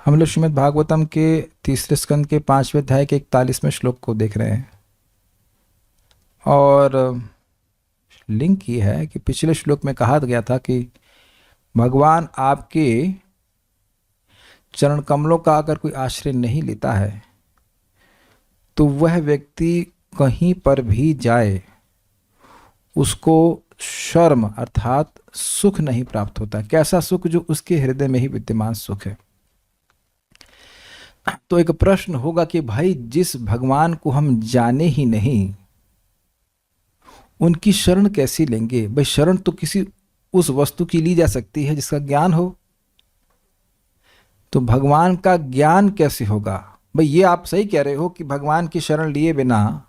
हम लोग श्रीमद् भागवतम के तीसरे स्कंद के 5वें अध्याय के 41वें श्लोक को देख रहे हैं। और लिंक ये है कि पिछले श्लोक में कहा गया था कि भगवान आपके चरण कमलों का अगर कोई आश्रय नहीं लेता है तो वह व्यक्ति कहीं पर भी जाए उसको शर्म अर्थात सुख नहीं प्राप्त होता। कैसा सुख? जो उसके हृदय में ही विद्यमान सुख है। तो एक प्रश्न होगा कि भाई जिस भगवान को हम जाने ही नहीं उनकी शरण कैसी लेंगे? भाई शरण तो किसी उस वस्तु की ली जा सकती है जिसका ज्ञान हो, तो भगवान का ज्ञान कैसे होगा? भाई ये आप सही कह रहे हो कि भगवान की शरण लिए बिना,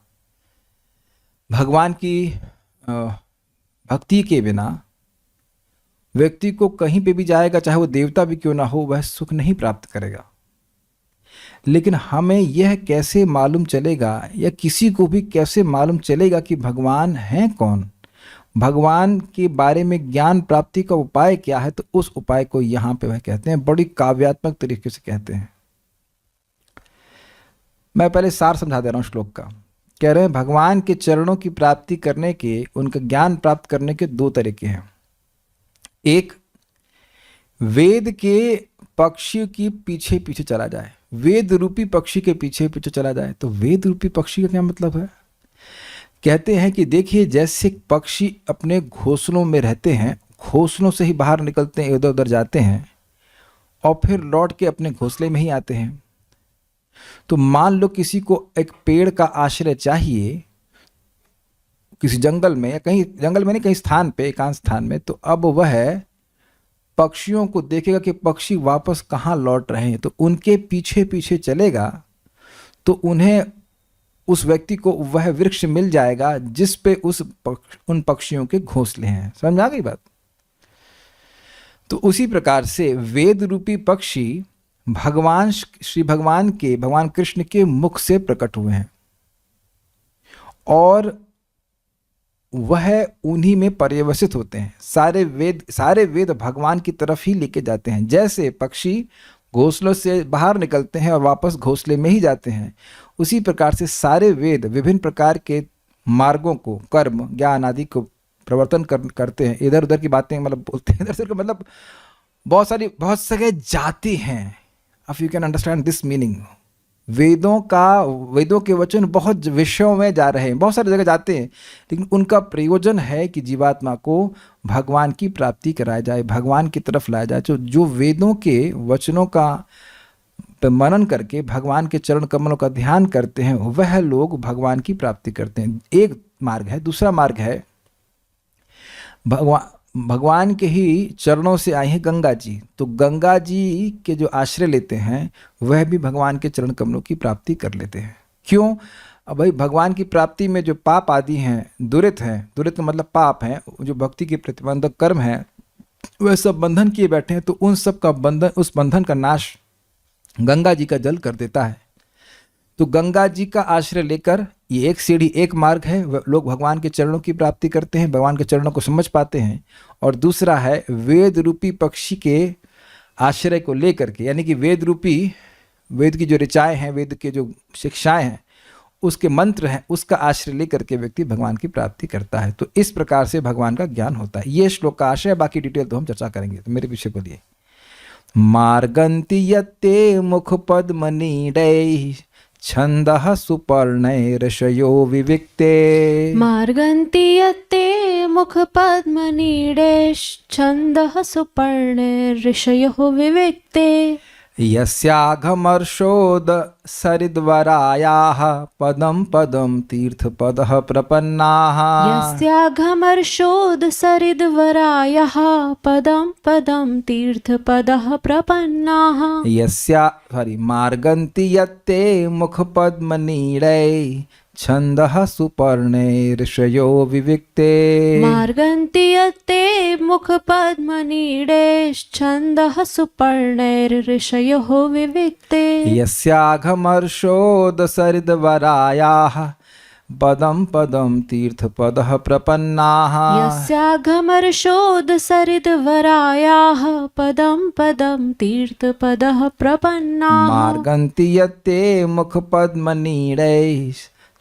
भगवान की भक्ति के बिना व्यक्ति को कहीं पे भी जाएगा, चाहे वो देवता भी क्यों ना हो, वह सुख नहीं प्राप्त करेगा। लेकिन हमें यह कैसे मालूम चलेगा या किसी को भी कैसे मालूम चलेगा कि भगवान हैं कौन? भगवान के बारे में ज्ञान प्राप्ति का उपाय क्या है? तो उस उपाय को यहाँ पे वह कहते हैं, बड़ी काव्यात्मक तरीके से कहते हैं। मैं पहले सार समझा दे रहा हूँ श्लोक का। कह रहे हैं भगवान के चरणों की प्राप्ति करने के, उनका ज्ञान प्राप्त करने के दो तरीके हैं। एक, वेद के पक्षी की पीछे पीछे चला जाए, वेद रूपी पक्षी के पीछे पीछे चला जाए। तो वेद रूपी पक्षी का क्या मतलब है? कहते हैं कि देखिए, जैसे पक्षी अपने घोंसलों में रहते हैं, घोंसलों से ही बाहर निकलते हैं, इधर उधर जाते हैं और फिर लौट के अपने घोंसले में ही आते हैं। तो मान लो किसी को एक पेड़ का आश्रय चाहिए किसी जंगल में, या कहीं जंगल में नहीं, कहीं स्थान पे, एकांत स्थान में, तो अब वह पक्षियों को देखेगा कि पक्षी वापस कहाँ लौट रहे हैं, तो उनके पीछे पीछे चलेगा तो उन्हें, उस व्यक्ति को वह वृक्ष मिल जाएगा जिस पे उन पक्षियों के घोंसले हैं। समझ आ गई बात? तो उसी प्रकार से वेद रूपी पक्षी भगवान श्री भगवान के, भगवान कृष्ण के मुख से प्रकट हुए हैं और वह उन्हीं में पर्यवसित होते हैं। सारे वेद भगवान की तरफ ही लेके जाते हैं। जैसे पक्षी घोंसलों से बाहर निकलते हैं और वापस घोंसले में ही जाते हैं, उसी प्रकार से सारे वेद विभिन्न प्रकार के मार्गों को, कर्म, ज्ञान आदि को प्रवर्तन करते हैं। इधर उधर की बातें मतलब बोलते हैं, इधर उधर का मतलब बहुत सारे जाति हैं। If you can understand this meaning, वेदों के वचन बहुत विषयों में जा रहे हैं, बहुत सारी जगह जाते हैं, लेकिन उनका प्रयोजन है कि जीवात्मा को भगवान की प्राप्ति कराया जाए, भगवान की तरफ लाया जाए। जो वेदों के वचनों का मनन करके भगवान के चरण कमलों का ध्यान करते हैं, वह लोग भगवान की प्राप्ति करते हैं। एक मार्ग है। दूसरा मार्ग है, भगवान के ही चरणों से आए हैं गंगा जी, तो गंगा जी के जो आश्रय लेते हैं वह भी भगवान के चरण कमलों की प्राप्ति कर लेते हैं। क्यों? अब भाई भगवान की प्राप्ति में जो पाप आदि हैं, दुरित हैं, दुरित का मतलब पाप हैं, जो भक्ति के प्रतिबंधक कर्म हैं, वह सब बंधन किए बैठे हैं। तो उन सब का बंधन, उस बंधन का नाश गंगा जी का जल कर देता है। तो गंगा जी का आश्रय लेकर, ये एक सीढ़ी, एक मार्ग है, लोग भगवान के चरणों की प्राप्ति करते हैं, भगवान के चरणों को समझ पाते हैं। और दूसरा है वेद रूपी पक्षी के आश्रय को लेकर के, यानी कि वेद रूपी, वेद की जो ऋचाएँ हैं, वेद के जो शिक्षाएं हैं, उसके मंत्र हैं, उसका आश्रय लेकर के व्यक्ति भगवान की प्राप्ति करता है। तो इस प्रकार से भगवान का ज्ञान होता है। ये श्लोक का आशय है, बाकी डिटेल तो हम चर्चा करेंगे। तो मेरे पीछे बोलिए। मार्गन्ति यत्ते मुख पद्मनीडैः छन्दः सुपर्णैर्षयो विविक्ते। मार्गन्ति यत्ते मुखपद्मनीडैश्छन्दः सुपर्णैर्षयो विविक्ते। यस्याघमर्षोद सरिद्वरायाः पदं पदं तीर्थपदः प्रपन्नाः। यस्याघमर्षोद सरिद्वरायाः पदं पदं तीर्थपदः प्रपन्नाः। मार्गन्ति यत्ते मुखपद्मनीडैः छन्दः सुपर्णैर्षयो विविक्ते। मार्गन्ति यत्ते मुखपद्मनीडैश्छन्दः सुपर्णैर्षयो विविक्ते। यस्याघमर्षोद सरिद्वरायाः पदम पदम तीर्थपदः प्रपन्नाः यस्याघमर्षोदसरिद्वरायाः पदं पदं तीर्थपदः प्रपन्नाः मार्गन्ति यत्ते मुखपद्मनीडैः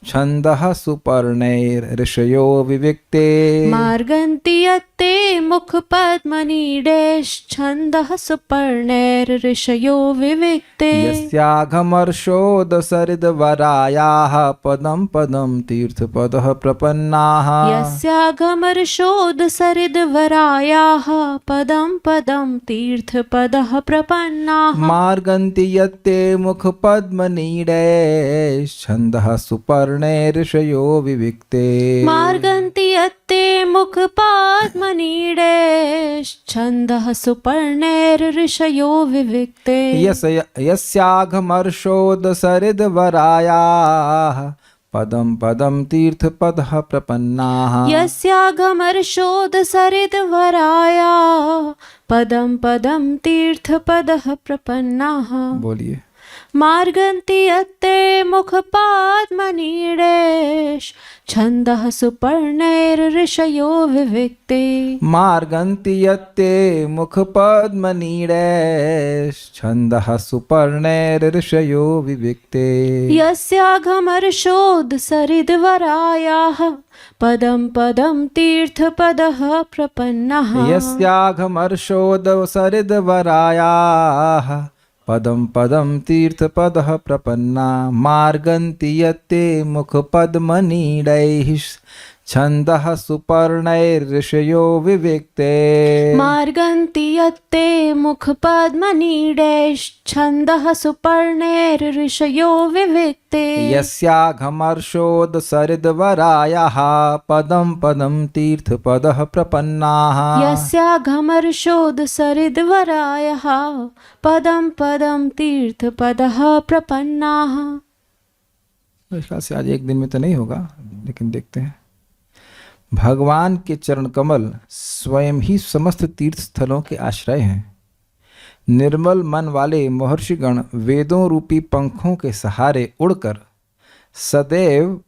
छन्दः सुपर्णैर्ऋषयो विविक्ते मार्गन्ति यत्ते मुखपद्मनीडेश्छन्दः सुपर्णैर्ऋषयो विविक्ते यस्याघमर्षोदसरिद्वरायाः पदं पदं तीर्थपदः प्रपन्नाः यस्याघमर्षोदसरिद्वरायाः पदं पदं तीर्थपदः प्रपन्नाः मार्गन्ति यत्ते मुखपद्मनीडैश्छन्दः सुपर्णैर्ऋषयो विविक्ते मार्गन्ति यत्ते मुखपद्मनीडेश्छन्दः सुपर्णैर्ऋषयो विविक्ते यस्याघमर्षोदसरिद्वरायाः पदं पदं तीर्थपदः प्रपन्नाः यस्याघमर्षोदसरिद्वरायाः पदं पदं तीर्थपदः प्रपन्नाः बोलिए मार्गन्ति यत्ते मुखपद्मनीडेश्छन्दः सुपर्णैर्ऋषयो विविक्ते मार्गन्ति यत्ते मुखपद्मनीडैश्छन्दः सुपर्णैर्ऋषयो विविक्ते यस्याघमर्षोदसरिद्वरायाः पदं पदं तीर्थपदः प्रपन्नः यस्याघमर्षोदसरिद्वरायाः पदं पदं तीर्थपदः प्रपन्ना मार्गन्ति यत्ते मुखपद्मनीडैः छन्दः सुपर्णैर्ऋषयो विविक्ते मार्गन्ति यत्ते मुखपद्मनीडेश्छन्दः सुपर्णैर्ऋषयो विविक्ते यस्याघमर्षोदसरिद्वरायाः पदं पदं तीर्थपदः प्रपन्नाः यस्याघमर्षोदसरिद्वरायाः पदं पदं तीर्थपदः प्रपन्नाः। इसका से आज एक दिन में तो नहीं होगा, लेकिन देखते हैं। भगवान के चरण कमल स्वयं ही समस्त तीर्थ स्थलों के आश्रय हैं। निर्मल मन वाले महर्षिगण वेदों रूपी पंखों के सहारे उड़कर सदैव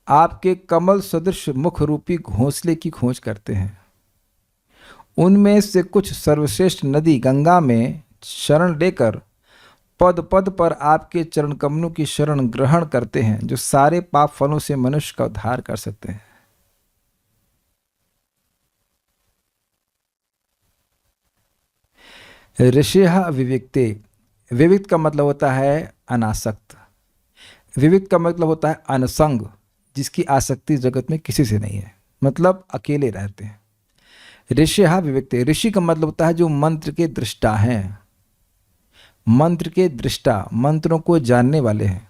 आपके कमल सदृश मुख रूपी घोंसले की खोज करते हैं। उनमें से कुछ सर्वश्रेष्ठ नदी गंगा में शरण लेकर पद पद पर आपके चरण कमलों की शरण ग्रहण करते हैं, जो सारे पाप फलों से मनुष्य का उद्धार कर सकते हैं। ऋषिः विविक्ते, विविक्त का मतलब होता है अनासक्त, विविक्त का मतलब होता है अनसंग, जिसकी आसक्ति जगत में किसी से नहीं है, मतलब अकेले रहते हैं। ऋषिः विविक्ते, ऋषि का मतलब होता है जो मंत्र के दृष्टा हैं, मंत्र के दृष्टा, मंत्रों को जानने वाले हैं।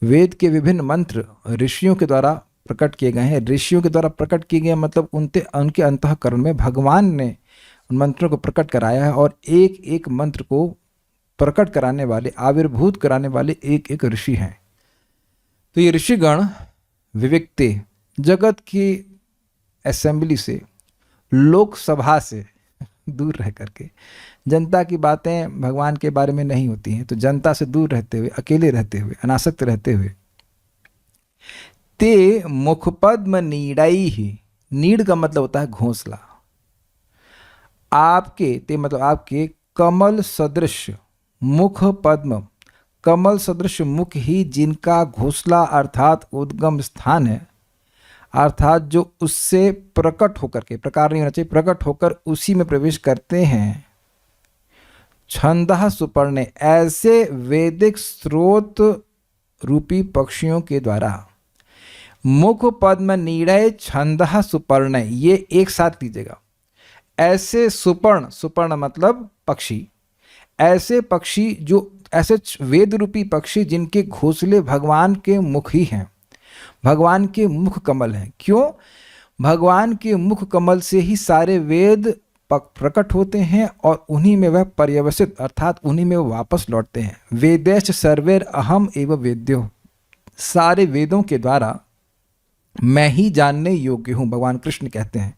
वेद के विभिन्न मंत्र ऋषियों के द्वारा प्रकट किए गए हैं। ऋषियों के द्वारा प्रकट किए गए मतलब उनके अंतःकरण में भगवान ने उन मंत्रों को प्रकट कराया है, और एक एक मंत्र को प्रकट कराने वाले, आविर्भूत कराने वाले एक एक ऋषि हैं। तो ये ऋषिगण विविक्ते, जगत की असेंबली से, लोकसभा से दूर रह करके, जनता की बातें भगवान के बारे में नहीं होती हैं, तो जनता से दूर रहते हुए, अकेले रहते हुए, अनासक्त रहते हुए, ते मुखपद्म नीड़ैहि, नीड़ का मतलब होता है घोंसला, आपके, ते मतलब आपके कमल सदृश मुख पद्म, कमल सदृश मुख ही जिनका घोंसला अर्थात उद्गम स्थान है, अर्थात जो उससे प्रकट होकर के, प्रकार नहीं होना चाहिए, प्रकट होकर उसी में प्रवेश करते हैं। छंदः सुपर्ण, ऐसे वैदिक स्रोत रूपी पक्षियों के द्वारा, मुख पद्म नीड़य छंदः सुपर्ण, ये एक साथ लीजिएगा। ऐसे सुपर्ण, सुपर्ण मतलब पक्षी, ऐसे पक्षी जो, ऐसे वेद रूपी पक्षी जिनके घोंसले भगवान के मुख ही हैं, भगवान के मुख कमल हैं। क्यों? भगवान के मुख कमल से ही सारे वेद प्रकट होते हैं और उन्हीं में वह पर्यवसित, अर्थात उन्हीं में वापस लौटते हैं। वेदैश्च सर्वैर अहम एव वेद्यो, सारे वेदों के द्वारा मैं ही जानने योग्य हूँ, भगवान कृष्ण कहते हैं।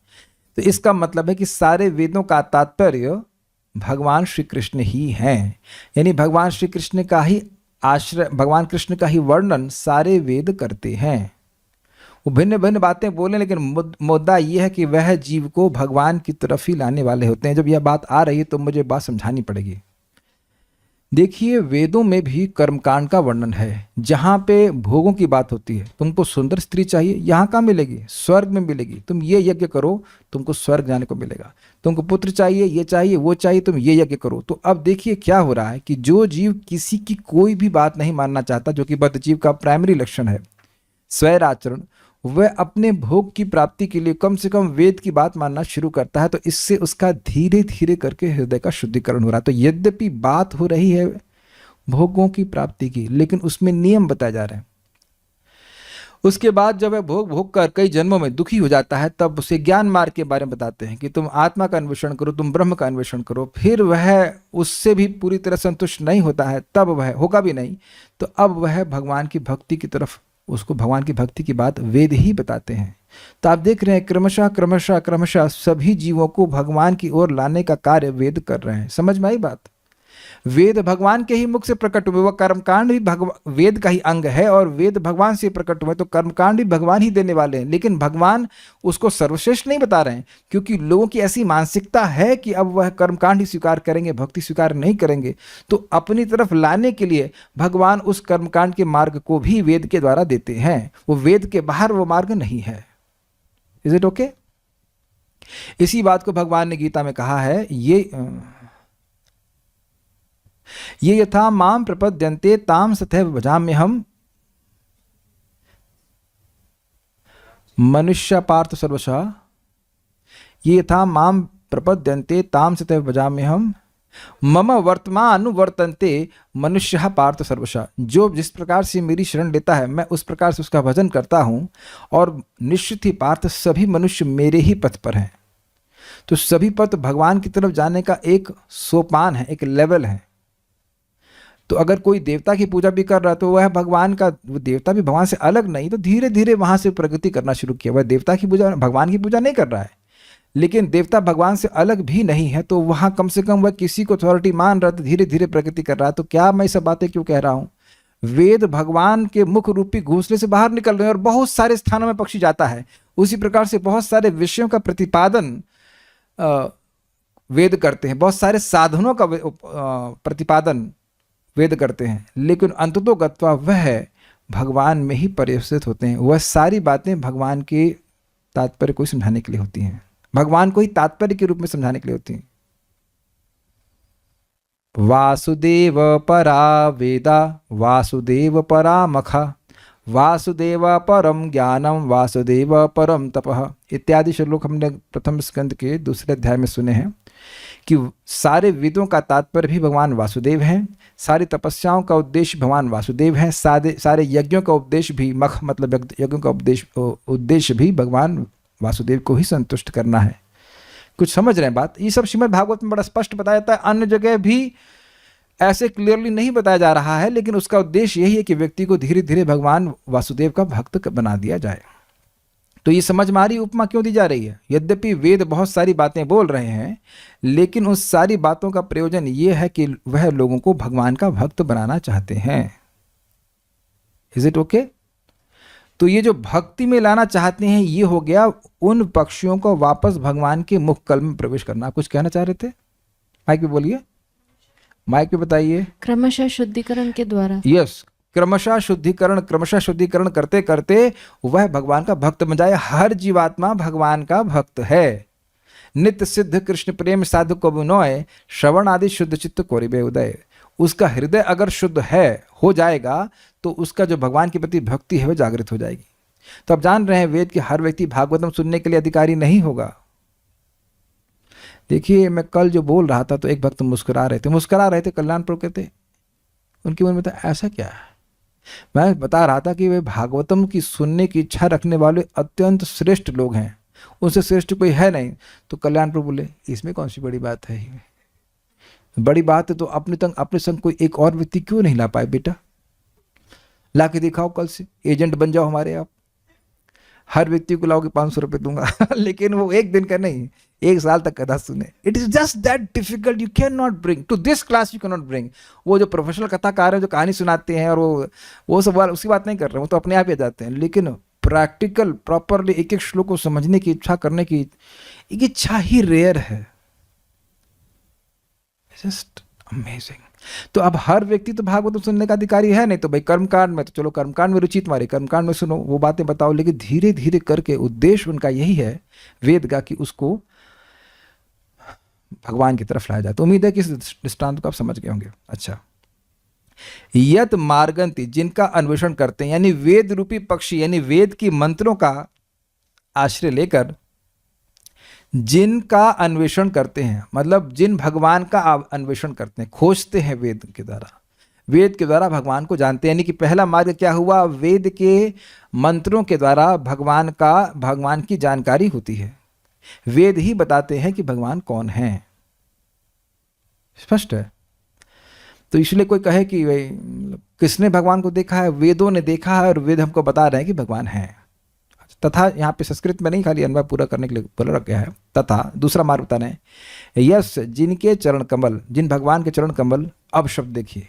तो इसका मतलब है कि सारे वेदों का तात्पर्य भगवान श्री कृष्ण ही हैं, यानी भगवान श्री कृष्ण का ही आश्रय, भगवान कृष्ण का ही वर्णन सारे वेद करते हैं। वो भिन्न भिन्न बातें बोलें, लेकिन मुद्दा ये है कि वह जीव को भगवान की तरफ ही लाने वाले होते हैं। जब यह बात आ रही है तो मुझे बात समझानी पड़ेगी। देखिए, वेदों में भी कर्मकांड का वर्णन है, जहाँ पे भोगों की बात होती है। तुमको सुंदर स्त्री चाहिए, यहाँ कहाँ मिलेगी? स्वर्ग में मिलेगी। तुम ये यज्ञ करो, तुमको स्वर्ग जाने को मिलेगा। तुमको पुत्र चाहिए, ये चाहिए, वो चाहिए, तुम ये यज्ञ करो। तो अब देखिए क्या हो रहा है कि जो जीव किसी की कोई भी बात नहीं मानना चाहता, जो कि बद्ध जीव का प्राइमरी लक्षण है, स्वैर आचरण, वह अपने भोग की प्राप्ति के लिए कम से कम वेद की बात मानना शुरू करता है। तो इससे उसका धीरे धीरे करके हृदय का शुद्धिकरण हो रहा है। तो यद्यपि बात हो रही है भोगों की प्राप्ति की, लेकिन उसमें नियम बताए जा रहे हैं। उसके बाद जब वह भोग भोग कर कई जन्मों में दुखी हो जाता है, तब उसे ज्ञान मार्ग के बारे में बताते हैं कि तुम आत्मा का अन्वेषण करो, तुम ब्रह्म का अन्वेषण करो। फिर वह उससे भी पूरी तरह संतुष्ट नहीं होता है, तब वह होगा भी नहीं, तो अब वह भगवान की भक्ति की तरफ, उसको भगवान की भक्ति की बात वेद ही बताते हैं। तो आप देख रहे हैं क्रमशः क्रमशः क्रमशः सभी जीवों को भगवान की ओर लाने का कार्य वेद कर रहे हैं। समझ में आई बात? वेद भगवान के ही मुख से प्रकट हुए, वह कर्मकांड भी वेद का ही अंग है, और वेद भगवान से प्रकट हुए, तो कर्मकांड भी भगवान ही देने वाले हैं। लेकिन भगवान उसको सर्वश्रेष्ठ नहीं बता रहे हैं, क्योंकि लोगों की ऐसी मानसिकता है कि अब वह कर्मकांड ही स्वीकार करेंगे, भक्ति स्वीकार नहीं करेंगे। तो अपनी तरफ लाने के लिए भगवान उस कर्मकांड के मार्ग को भी वेद के द्वारा देते हैं। वो वेद के बाहर वो मार्ग नहीं है। Is it okay? इसी बात को भगवान ने गीता में कहा है, ये यथा माम प्रपद्यन्ते ताम तथैव भजाम्यहम् मनुष्य पार्थ सर्वशः। ये यथा माम प्रपद्यन्ते ताम तथैव भजाम्यहम् मम वर्तमान वर्तन्ते मनुष्य पार्थ सर्वशः। जो जिस प्रकार से मेरी शरण लेता है, मैं उस प्रकार से उसका भजन करता हूँ, और निश्चित ही पार्थ सभी मनुष्य मेरे ही पथ पर हैं। तो सभी पथ भगवान की तरफ जाने का एक सोपान है, एक लेवल है। तो अगर कोई देवता की पूजा भी कर रहा है, तो वह भगवान का, वो देवता भी भगवान से अलग नहीं, तो धीरे धीरे वहां से प्रगति करना शुरू किया। वह देवता की पूजा, भगवान की पूजा नहीं कर रहा है, लेकिन देवता भगवान से अलग भी नहीं है, तो वहां कम से कम वह किसी को अथॉरिटी मान रहा है, तो धीरे धीरे प्रगति कर रहा है। तो क्या मैं सब बातें क्यों कह रहा हूँ? वेद भगवान के मुख रूपी घोंसले से बाहर निकल रहे हैं, और बहुत सारे स्थानों में पक्षी जाता है। उसी प्रकार से बहुत सारे विषयों का प्रतिपादन वेद करते हैं, बहुत सारे साधनों का प्रतिपादन वेद करते हैं, लेकिन अंततो गत्वा वह भगवान में ही पर्यवसित होते हैं। वह सारी बातें भगवान के तात्पर्य को समझाने के लिए होती हैं, भगवान को ही तात्पर्य के रूप में समझाने के लिए होती हैं। वासुदेव परा वेदा वासुदेव परा मखा वासुदेव परम ज्ञानम वासुदेव परम तपः इत्यादि श्लोक हमने प्रथम स्कंद के दूसरे अध्याय में सुने हैं कि सारे वेदों का तात्पर्य भी भगवान वासुदेव हैं, सारी तपस्याओं का उद्देश्य भगवान वासुदेव हैं, सारे यज्ञों का उपदेश भी, मख मतलब यज्ञों का उद्देश्य भी भगवान वासुदेव को ही संतुष्ट करना है। कुछ समझ रहे हैं बात? ये सब श्रीमद् भागवत में बड़ा स्पष्ट बताया जाता है, अन्य जगह भी ऐसे क्लियरली नहीं बताया जा रहा है, लेकिन उसका उद्देश्य यही है कि व्यक्ति को धीरे धीरे भगवान वासुदेव का भक्त बना दिया जाए। तो ये समझ में आ रही उपमा क्यों दी जा रही है? यद्यपि वेद बहुत सारी बातें बोल रहे हैं, लेकिन उस सारी बातों का प्रयोजन ये है कि वह लोगों को भगवान का भक्त बनाना चाहते हैं। Is it okay? तो ये जो भक्ति में लाना चाहते हैं, ये हो गया उन पक्षियों को वापस भगवान के मुख कल में प्रवेश करना। कुछ कहना चाह रहे थे? माइक पे बोलिए, माइक पे बताइए। क्रमशः शुद्धिकरण के द्वारा। यस, क्रमशः शुद्धिकरण करते करते वह भगवान का भक्त बन जाए। हर जीवात्मा भगवान का भक्त है। नित्य सिद्ध कृष्ण प्रेम साधु को बिनोय श्रवण आदि शुद्ध चित्त कोरिबे उदय। उसका हृदय अगर शुद्ध है, हो जाएगा, तो उसका जो भगवान के प्रति भक्ति है वह जागृत हो जाएगी। तो आप जान रहे हैं वेद के हर व्यक्ति भागवतम सुनने के लिए अधिकारी नहीं होगा। देखिए, मैं कल जो बोल रहा था तो एक भक्त मुस्कुरा रहे थे कल्याणपुर के थे। उनके मन में था ऐसा क्या है? मैं बता रहा था कि वे भागवतम की सुनने की इच्छा रखने वाले अत्यंत श्रेष्ठ लोग हैं, उनसे श्रेष्ठ कोई है नहीं। तो कल्याणपुर बोले इसमें कौन सी बड़ी बात है? बड़ी बात है तो अपने संग कोई एक और व्यक्ति क्यों नहीं ला पाए? बेटा ला के दिखाओ, कल से एजेंट बन जाओ हमारे। आप हर व्यक्ति को लाओगे 500 रुपये दूंगा लेकिन वो एक दिन का नहीं, 1 साल तक कथा सुने। It is just that difficult. You can not bring to this class, you can not bring. वो जो प्रोफेशनल कथाकार हैं जो कहानी सुनाते हैं और वो सब उसकी बात नहीं कर रहे, वो तो अपने आप ही आ जाते हैं। लेकिन प्रैक्टिकल प्रॉपरली एक एक श्लोक को समझने की इच्छा करने की एक इच्छा ही रेयर है। Just amazing. तो अब हर व्यक्ति तो भागवत सुनने का अधिकारी है नहीं, तो भाई कर्मकांड में तो चलो कर्मकांड में रुचि तुम्हारी, कर्मकांड में सुनो, वो बातें बताओ, लेकिन धीरे धीरे करके उद्देश्य उनका यही है वेद का कि उसको भगवान की तरफ लाया जाए। तो उम्मीद है कि इस दृष्टांत को आप समझ गए होंगे। अच्छा, यत मार्गंती, जिनका अन्वेषण करते हैं, यानी वेद रूपी पक्षी, यानी वेद की मंत्रों का आश्रय लेकर जिनका अन्वेषण करते हैं, मतलब जिन भगवान का अन्वेषण करते हैं, खोजते हैं वेद के द्वारा, वेद के द्वारा भगवान को जानते हैं। यानी कि पहला मार्ग क्या हुआ, वेद के मंत्रों के द्वारा भगवान की जानकारी होती है। वेद ही बताते हैं कि भगवान कौन है। स्पष्ट है। तो इसलिए कोई कहे कि भाई किसने भगवान को देखा है, वेदों ने देखा है और वेद हमको बता रहे हैं कि भगवान है। तथा यहाँ पे संस्कृत में नहीं, खाली अन्वय पूरा करने के लिए बोला गया है। तथा दूसरा मार्ग बता रहे हैं, यस, जिनके चरण कमल, जिन भगवान के चरण कमल, अब शब्द देखिए,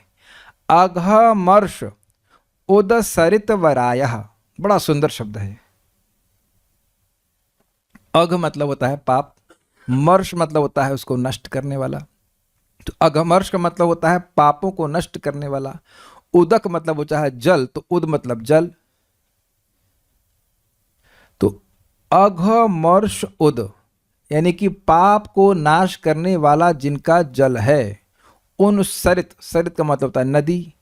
अघमर्ष उदसरित वरायः, बड़ा सुंदर शब्द है। अघ मतलब होता है पाप, मर्ष मतलब होता है उसको नष्ट करने वाला। तो अघमर्ष का मतलब होता है पापों को नष्ट करने वाला। उदक मतलब होता है जल, तो उद मतलब जल। तो अघमर्ष उद यानी कि पाप को नाश करने वाला जिनका जल है, उन सरित, सरित का मतलब होता है नदी,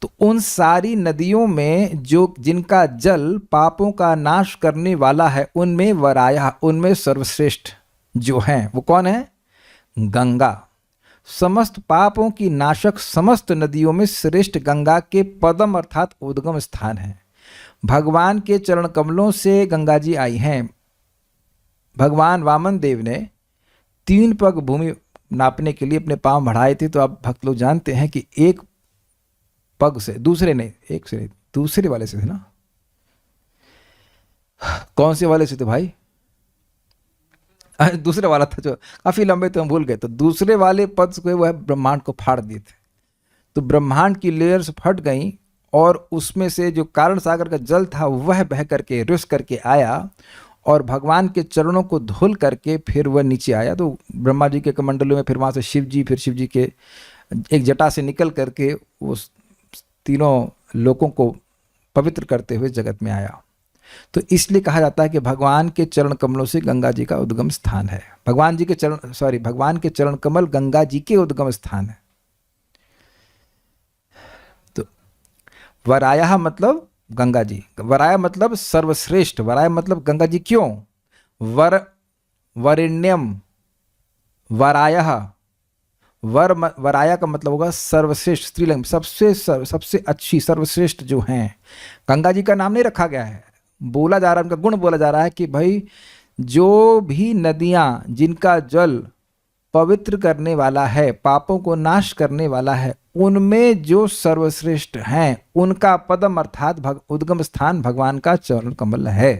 तो उन सारी नदियों में जो जिनका जल पापों का नाश करने वाला है, उनमें वराया, उनमें सर्वश्रेष्ठ जो हैं वो कौन है, गंगा। समस्त पापों की नाशक समस्त नदियों में श्रेष्ठ गंगा के पदम अर्थात उद्गम स्थान है। भगवान के चरण कमलों से गंगा जी आई हैं। भगवान वामन देव ने 3 पग भूमि नापने के लिए अपने पांव बढ़ाए थे। तो आप भक्त लोग जानते हैं कि एक पग से दूसरे नहीं, एक से दूसरे वाले से थे ना, कौन से वाले से थे भाई, दूसरे वाला था जो काफी लंबे, तो हम भूल गए। तो दूसरे वाले पद से वह ब्रह्मांड को फाड़ दिए थे। तो ब्रह्मांड की लेयर्स फट गई और उसमें से जो कारण सागर का जल था वह बह करके रुस करके आया और भगवान के चरणों को धुल करके फिर वह नीचे आया। तो ब्रह्मा जी के कमंडलों में, फिर वहाँ से शिव जी, फिर शिव जी के एक जटा से निकल करके वो तीनों लोगों को पवित्र करते हुए जगत में आया। तो इसलिए कहा जाता है कि भगवान के चरण कमलों से गंगा जी का उद्गम स्थान है। भगवान के चरण कमल गंगा जी के उद्गम स्थान है। तो वराया मतलब गंगा जी, वराया मतलब सर्वश्रेष्ठ, वराया मतलब गंगा जी। क्यों? वरेण्यम, वराया, वराया का मतलब होगा सर्वश्रेष्ठ, स्त्रीलिंग, सबसे अच्छी, सर्वश्रेष्ठ जो हैं। गंगा जी का नाम नहीं रखा गया है, बोला जा रहा है, उनका गुण बोला जा रहा है कि भाई जो भी नदियां जिनका जल पवित्र करने वाला है, पापों को नाश करने वाला है, उनमें जो सर्वश्रेष्ठ हैं उनका पदम अर्थात उद्गम स्थान भगवान का चरण कमल है।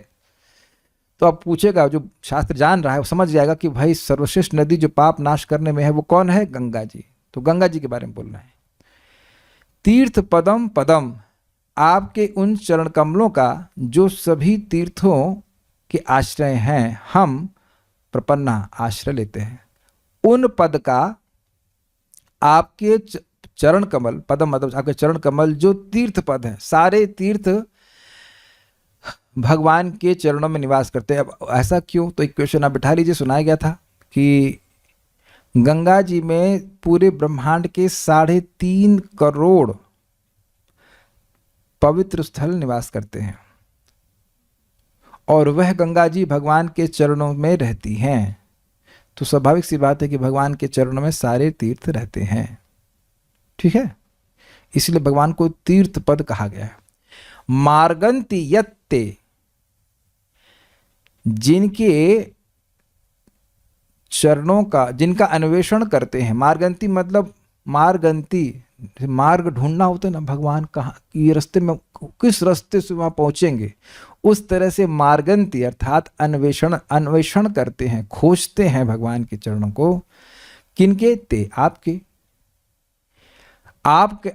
तो अब पूछेगा, जो शास्त्र जान रहा है वो समझ जाएगा कि भाई सर्वश्रेष्ठ नदी जो पाप नाश करने में है वो कौन है, गंगा जी। तो गंगा जी के बारे में बोलना है। तीर्थ पदम पदम, आपके उन चरण कमलों का जो सभी तीर्थों के आश्रय हैं, हम प्रपन्ना आश्रय लेते हैं। उन पद का आपके चरण कमल, पदम मतलब आपके चरण कमल जो तीर्थ पद हैं, सारे तीर्थ भगवान के चरणों में निवास करते हैं। अब ऐसा क्यों? तो एक क्वेश्चन आप बिठा लीजिए। सुनाया गया था कि गंगा जी में पूरे ब्रह्मांड के 3.5 करोड़ पवित्र स्थल निवास करते हैं और वह गंगा जी भगवान के चरणों में रहती हैं। तो स्वाभाविक सी बात है कि भगवान के चरणों में सारे तीर्थ रहते हैं। ठीक है, इसलिए भगवान को तीर्थ पद कहा गया है। मार्गंती यत्ते, जिनके चरणों का, जिनका अन्वेषण करते हैं। मार्गंती मतलब मार्गंती, मार्ग ढूंढना होता है ना, भगवान कहाँ, ये रास्ते में किस रास्ते से वहां पहुंचेंगे, उस तरह से मार्गंती अर्थात अन्वेषण करते हैं, खोजते हैं भगवान के चरणों को। किनके? ते, आपके। आपके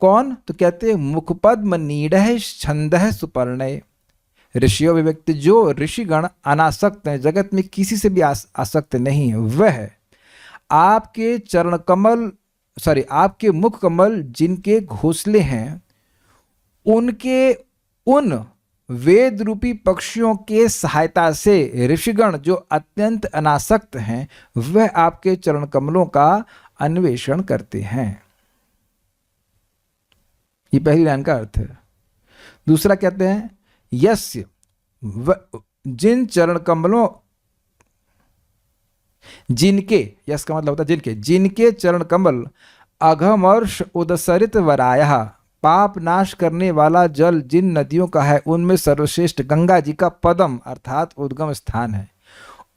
कौन? तो कहते हैं मुखपद्म नीडह छंदः सुपर्णय, ऋषियों में व्यक्ति जो ऋषिगण अनासक्त हैं, जगत में किसी से भी आसक्त नहीं है, वह आपके चरण कमल आपके मुख कमल जिनके घोंसले हैं, उनके उन वेद रूपी पक्षियों के सहायता से ऋषिगण जो अत्यंत अनासक्त हैं, वह आपके चरण कमलों का अन्वेषण करते हैं। ये पहली लाइन का अर्थ है। दूसरा कहते हैं यस्य जिन चरण कमलों जिनके, यस का मतलब होता है जिनके चरण कमल अघमर्ष उदसरित वरायः, पाप नाश करने वाला जल जिन नदियों का है, उनमें सर्वश्रेष्ठ गंगा जी का पदम अर्थात उद्गम स्थान है।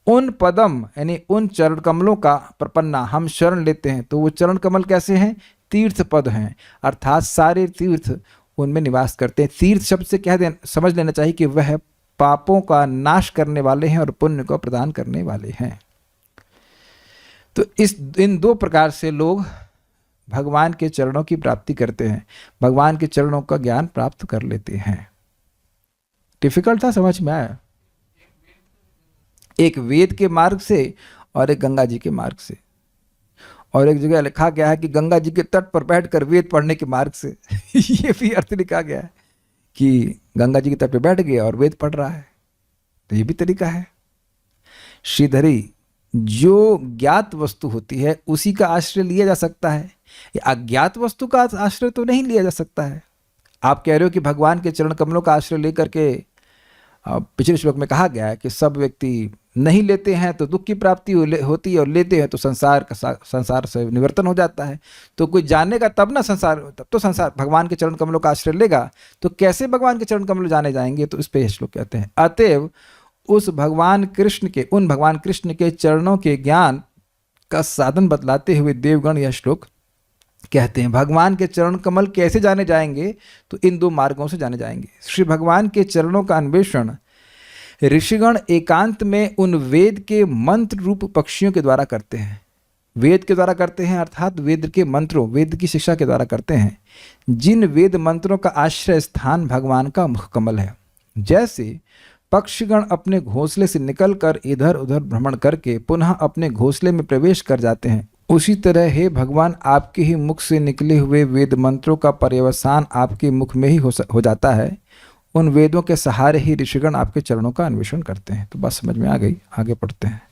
उन पदम यानी उन चरण कमलों का प्रपन्ना हम शरण लेते हैं। तो वो चरण कमल कैसे हैं? तीर्थ पद हैं, अर्थात सारे तीर्थ उनमें निवास करते हैं। तीर्थ शब्द से कह समझ लेना चाहिए कि वह पापों का नाश करने वाले हैं और पुण्य को प्रदान करने वाले हैं। तो इन दो प्रकार से लोग भगवान के चरणों की प्राप्ति करते हैं, भगवान के चरणों का ज्ञान प्राप्त कर लेते हैं। डिफिकल्ट था, समझ में आया? एक वेद के मार्ग से और एक गंगा जी के मार्ग से, और एक जगह लिखा गया है कि गंगा जी के तट पर बैठकर वेद पढ़ने के मार्ग से ये भी अर्थ लिखा गया है कि गंगा जी के तट पर बैठ गया और वेद पढ़ रहा है, तो ये भी तरीका है। श्रीधरी, जो ज्ञात वस्तु होती है उसी का आश्रय लिया जा सकता है, अज्ञात वस्तु का आश्रय तो नहीं लिया जा सकता है। आप कह रहे हो कि भगवान के चरण कमलों का आश्रय लेकर के, पिछले श्लोक में कहा गया है कि सब व्यक्ति नहीं लेते हैं तो दुख की प्राप्ति होती है, और लेते हैं तो संसार से निवर्तन हो जाता है। तो कोई जानेगा तब ना संसार, तब तो संसार भगवान के चरण कमलों का आश्रय लेगा, तो कैसे भगवान के चरण कमल जाने जाएंगे? तो इस पे श्लोक कहते हैं अतएव उन भगवान कृष्ण के चरणों के ज्ञान का साधन बतलाते हुए देवगण यह श्लोक कहते हैं। भगवान के चरण कमल कैसे जाने जाएंगे? तो इन दो मार्गों से जाने जाएंगे। श्री भगवान के चरणों का अन्वेषण ऋषिगण एकांत में उन वेद के मंत्र रूप पक्षियों के द्वारा करते हैं। वेद के द्वारा करते हैं अर्थात वेद के मंत्रों, वेद की शिक्षा के द्वारा करते हैं, जिन वेद मंत्रों का आश्रय स्थान भगवान का मुख कमल है। जैसे पक्षिगण अपने घोंसले से निकलकर इधर उधर भ्रमण करके पुनः अपने घोंसले में प्रवेश कर जाते हैं, उसी तरह हे भगवान आपके ही मुख से निकले हुए वेद मंत्रों का पर्यवसान आपके मुख में ही हो जाता है। उन वेदों के सहारे ही ऋषिगण आपके चरणों का अन्वेषण करते हैं। तो बात समझ में आ गई, आगे पढ़ते हैं।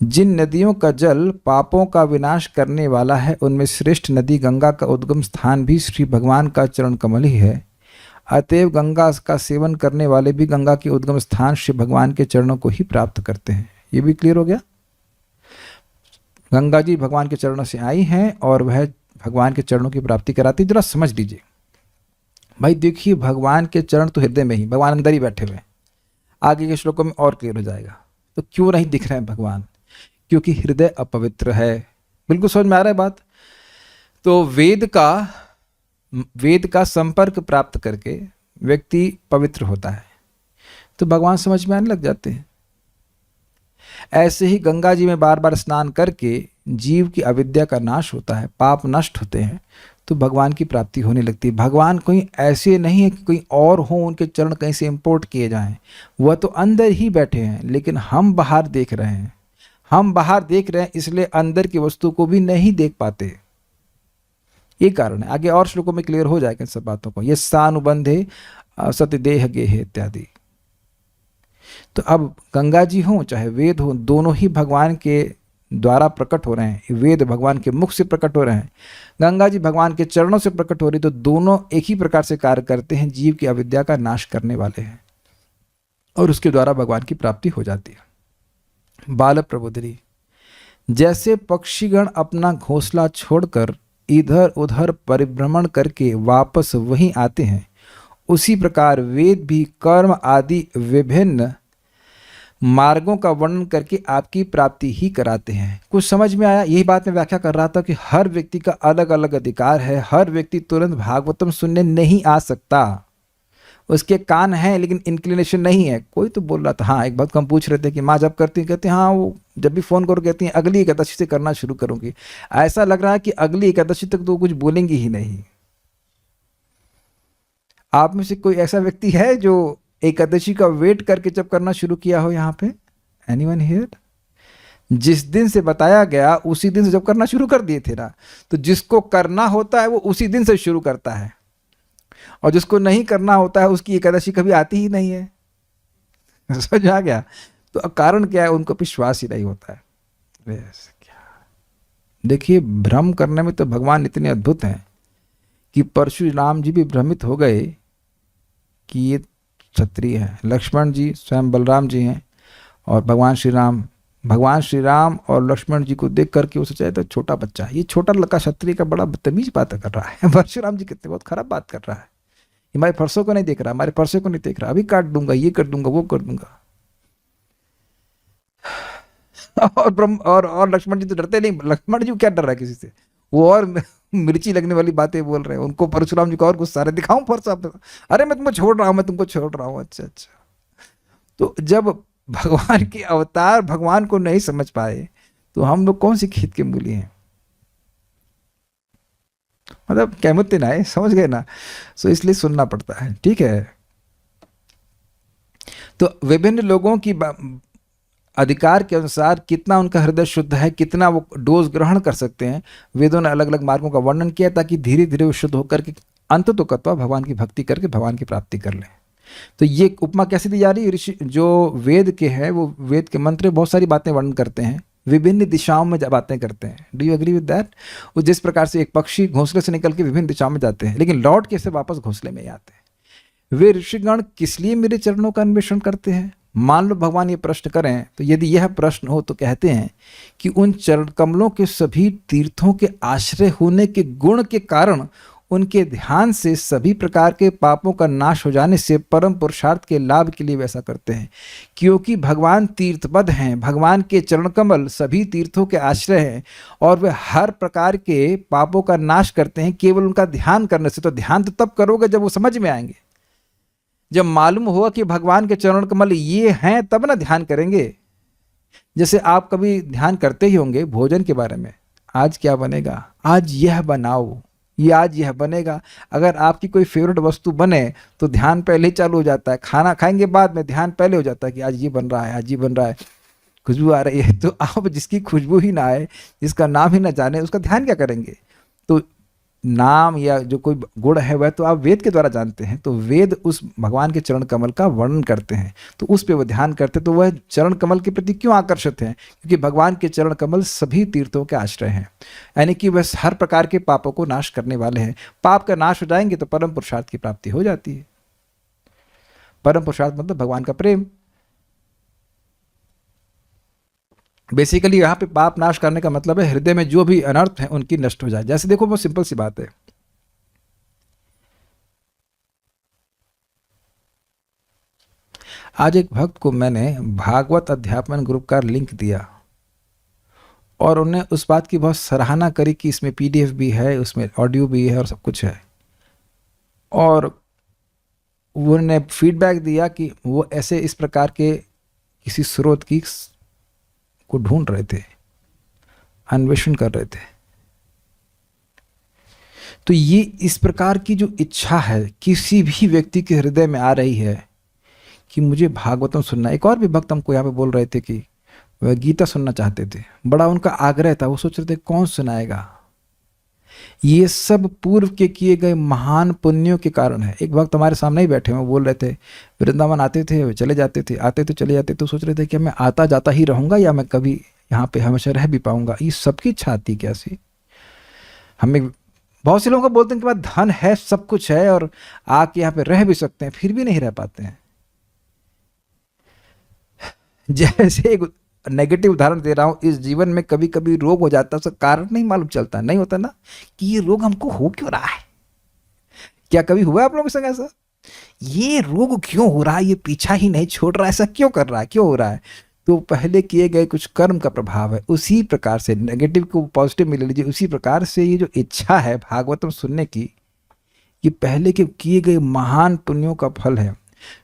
जिन नदियों का जल पापों का विनाश करने वाला है, उनमें श्रेष्ठ नदी गंगा का उद्गम स्थान भी श्री भगवान का चरण कमल ही है। अतएव गंगा का सेवन करने वाले भी गंगा के उद्गम स्थान श्री भगवान के चरणों को ही प्राप्त करते हैं। ये भी क्लियर हो गया? गंगा जी भगवान के चरणों से आई हैं और वह भगवान के चरणों की प्राप्ति कराती। जरा समझ लीजिए भाई, देखिए भगवान के चरण तो हृदय में ही, भगवान अंदर ही बैठे हुए हैं। आगे के श्लोकों में और क्लियर हो जाएगा। तो क्यों नहीं दिख रहे हैं भगवान? क्योंकि हृदय अपवित्र है। बिल्कुल समझ में आ रहा है बात? तो वेद का संपर्क प्राप्त करके व्यक्ति पवित्र होता है, तो भगवान समझ में आने लग जाते हैं। ऐसे ही गंगा जी में बार बार स्नान करके जीव की अविद्या का नाश होता है, पाप नष्ट होते हैं, तो भगवान की प्राप्ति होने लगती है। भगवान कोई ऐसे नहीं है कि कोई और हो, उनके चरण कहीं से इंपोर्ट किए जाएं। वह तो अंदर ही बैठे हैं, लेकिन हम बाहर देख रहे हैं। हम बाहर देख रहे हैं, इसलिए अंदर की वस्तु को भी नहीं देख पाते। ये कारण है। आगे और श्लोकों में क्लियर हो जाएगा इन सब बातों को। ये सानुबंधे सत्यदेह गेह इत्यादि। तो अब गंगा जी हो चाहे वेद हो, दोनों ही भगवान के द्वारा प्रकट हो रहे हैं। वेद भगवान के मुख से प्रकट हो रहे हैं, गंगा जी भगवान के चरणों से प्रकट हो रही। तो दोनों एक ही प्रकार से कार्य करते हैं, जीव की अविद्या का नाश करने वाले हैं, और उसके द्वारा भगवान की प्राप्ति हो जाती है। बाल प्रबोधरी, जैसे पक्षीगण अपना घोंसला छोड़कर इधर उधर परिभ्रमण करके वापस वहीं आते हैं, उसी प्रकार वेद भी कर्म आदि विभिन्न मार्गों का वर्णन करके आपकी प्राप्ति ही कराते हैं। कुछ समझ में आया? यही बात मैं व्याख्या कर रहा था कि हर व्यक्ति का अलग अलग अधिकार है। हर व्यक्ति तुरंत भागवतम सुनने नहीं आ सकता। उसके कान हैं लेकिन इंक्लिनेशन नहीं है। कोई तो बोल रहा था, हाँ एक बात हम पूछ रहे थे कि माँ जब करती हैं, कहते हैं हाँ वो जब भी फ़ोन करो कहती हैं अगली एकादशी से करना शुरू करूँगी। ऐसा लग रहा है कि अगली एकादशी तक तो कुछ बोलेंगी ही नहीं। आप में से कोई ऐसा व्यक्ति है जो एकादशी का वेट करके जब करना शुरू किया हो यहाँ पे? Anyone here? जिस दिन से बताया गया उसी दिन से जब करना शुरू कर दिए थे ना, तो जिसको करना होता है वो उसी दिन से शुरू करता है, और जिसको नहीं करना होता है उसकी एकादशी कभी आती ही नहीं है। समझ आ गया? तो अब कारण क्या है? उनको विश्वास ही नहीं होता है। क्या देखिए, भ्रम करने में तो भगवान इतने अद्भुत हैं कि परशुराम जी भी भ्रमित हो गए कि ये क्षत्रिय है। लक्ष्मण जी स्वयं बलराम जी हैं, और भगवान श्री राम और लक्ष्मण जी को देख करके वो सोचा तो छोटा बच्चा है, ये छोटा लड़का क्षत्रिय का बड़ा बदतमीज बात कर रहा है। परशुराम जी कितने बहुत खराब बात कर रहा है, हमारे फरसों को नहीं देख रहा, हमारे परसों को नहीं देख रहा, अभी काट दूंगा, ये कर दूंगा, वो कर दूंगा। और लक्ष्मण जी तो डरते नहीं। लक्ष्मण जी क्या डर रहा है किसी से? वो और मिर्ची लगने वाली बातें बोल रहे हैं। उनको परशुराम जी को और गुस्सा रहे, दिखाऊं फरसा? अरे मैं तुमको छोड़ रहा हूं, मैं तुमको छोड़ रहा हूं। अच्छा अच्छा। तो जब भगवान के अवतार भगवान को नहीं समझ पाए तो हम लोग कौन सी खेत के मूली हैं? मतलब कहमत ना है, समझ गए ना? सो इसलिए सुनना पड़ता है, ठीक है? तो विभिन्न लोगों की अधिकार के अनुसार कितना उनका हृदय शुद्ध है, कितना वो डोज ग्रहण कर सकते हैं, वेदों ने अलग अलग मार्गों का वर्णन किया ताकि धीरे धीरे वो शुद्ध होकर के अंत तो कत्वा भगवान की भक्ति करके भगवान की प्राप्ति कर लें। तो ये उपमा कैसे दी जा रही है? ऋषि जो वेद के हैं वो वेद के मंत्र बहुत सारी बातें वर्णन करते हैं, विभिन्न दिशाओं में बातें करते हैं। Do you agree with that? वो जिस प्रकार से एक पक्षी घोंसले से निकल के विभिन्न दिशाओं में जाते हैं लेकिन लौट के से वापस घोंसले में ही आते हैं। वे ऋषिगण किस लिए मेरे चरणों का अन्वेषण करते हैं? मान लो भगवान ये प्रश्न करें तो यदि यह प्रश्न हो तो कहते हैं कि उन चरण कमलों के सभी तीर्थों के आश्रय होने के गुण के कारण उनके ध्यान से सभी प्रकार के पापों का नाश हो जाने से परम पुरुषार्थ के लाभ के लिए वैसा करते हैं। क्योंकि भगवान तीर्थपद हैं, भगवान के चरण कमल सभी तीर्थों के आश्रय हैं और वे हर प्रकार के पापों का नाश करते हैं केवल उनका ध्यान करने से। तो ध्यान तो तब करोगे जब वो समझ में आएंगे, जब मालूम हुआ कि भगवान के चरण कमल ये हैं, तब ना ध्यान करेंगे। जैसे आप कभी ध्यान करते ही होंगे भोजन के बारे में, आज क्या बनेगा, आज यह बनाओ, ये आज यह बनेगा। अगर आपकी कोई फेवरेट वस्तु बने तो ध्यान पहले ही चालू हो जाता है, खाना खाएंगे बाद में ध्यान पहले हो जाता है कि आज ये बन रहा है, आज ये बन रहा है, खुशबू आ रही है। तो आप जिसकी खुशबू ही ना आए, जिसका नाम ही ना जाने, उसका ध्यान क्या करेंगे? तो नाम या जो कोई गुण है वह तो आप वेद के द्वारा जानते हैं, तो वेद उस भगवान के चरण कमल का वर्णन करते हैं तो उस पे वो ध्यान करते, तो वह चरण कमल के प्रति क्यों आकर्षित हैं? क्योंकि भगवान के चरण कमल सभी तीर्थों के आश्रय हैं, यानी कि वह हर प्रकार के पापों को नाश करने वाले हैं। पाप का नाश हो जाएंगे तो परम पुरुषार्थ की प्राप्ति हो जाती है। परम पुरुषार्थ मतलब भगवान का प्रेम। बेसिकली यहाँ पे पाप नाश करने का मतलब है हृदय में जो भी अनर्थ है उनकी नष्ट हो जाए। जैसे देखो वो सिंपल सी बात है, आज एक भक्त को मैंने भागवत अध्यापन ग्रुप का लिंक दिया और उन्होंने उस बात की बहुत सराहना करी कि इसमें पीडीएफ भी है, उसमें ऑडियो भी है और सब कुछ है, और उन्होंने फीडबैक दिया कि वो ऐसे इस प्रकार के किसी स्रोत की को ढूंढ रहे थे, अन्वेषण कर रहे थे। तो ये इस प्रकार की जो इच्छा है किसी भी व्यक्ति के हृदय में आ रही है कि मुझे भागवतम सुनना। एक और भी भक्त हमको यहाँ पे बोल रहे थे कि वह गीता सुनना चाहते थे, बड़ा उनका आग्रह था, वो सोच रहे थे कौन सुनाएगा। ये सब पूर्व के किए गए महान पुण्यों के कारण है। एक भक्त हमारे सामने ही बैठे हुए बोल रहे थे वृंदावन आते थे चले जाते थे, आते थे चले जाते, तो सोच रहे थे कि मैं आता जाता ही रहूंगा या मैं कभी यहाँ पे हमेशा रह भी पाऊंगा। ये सबकी इच्छा आती कैसी? हमें बहुत से लोगों को बोलते हैं कि बाद धन है, सब कुछ है और आके यहाँ पे रह भी सकते हैं, फिर भी नहीं रह पाते हैं। जैसे एक नेगेटिव उदाहरण दे रहा हूं, इस जीवन में कभी कभी रोग हो जाता है, उसका कारण नहीं मालूम चलता, नहीं होता ना कि ये रोग हमको हो क्यों रहा है। क्या कभी हुआ आप लोगों के संग ऐसा? ये रोग क्यों हो रहा है, ये पीछा ही नहीं छोड़ रहा है, ऐसा क्यों कर रहा है, क्यों हो रहा है? तो पहले किए गए कुछ कर्म का प्रभाव है। उसी प्रकार से नेगेटिव को पॉजिटिव में ले लीजिए, उसी प्रकार से ये जो इच्छा है भागवतम सुनने की, ये पहले के किए गए महान पुण्यों का फल है।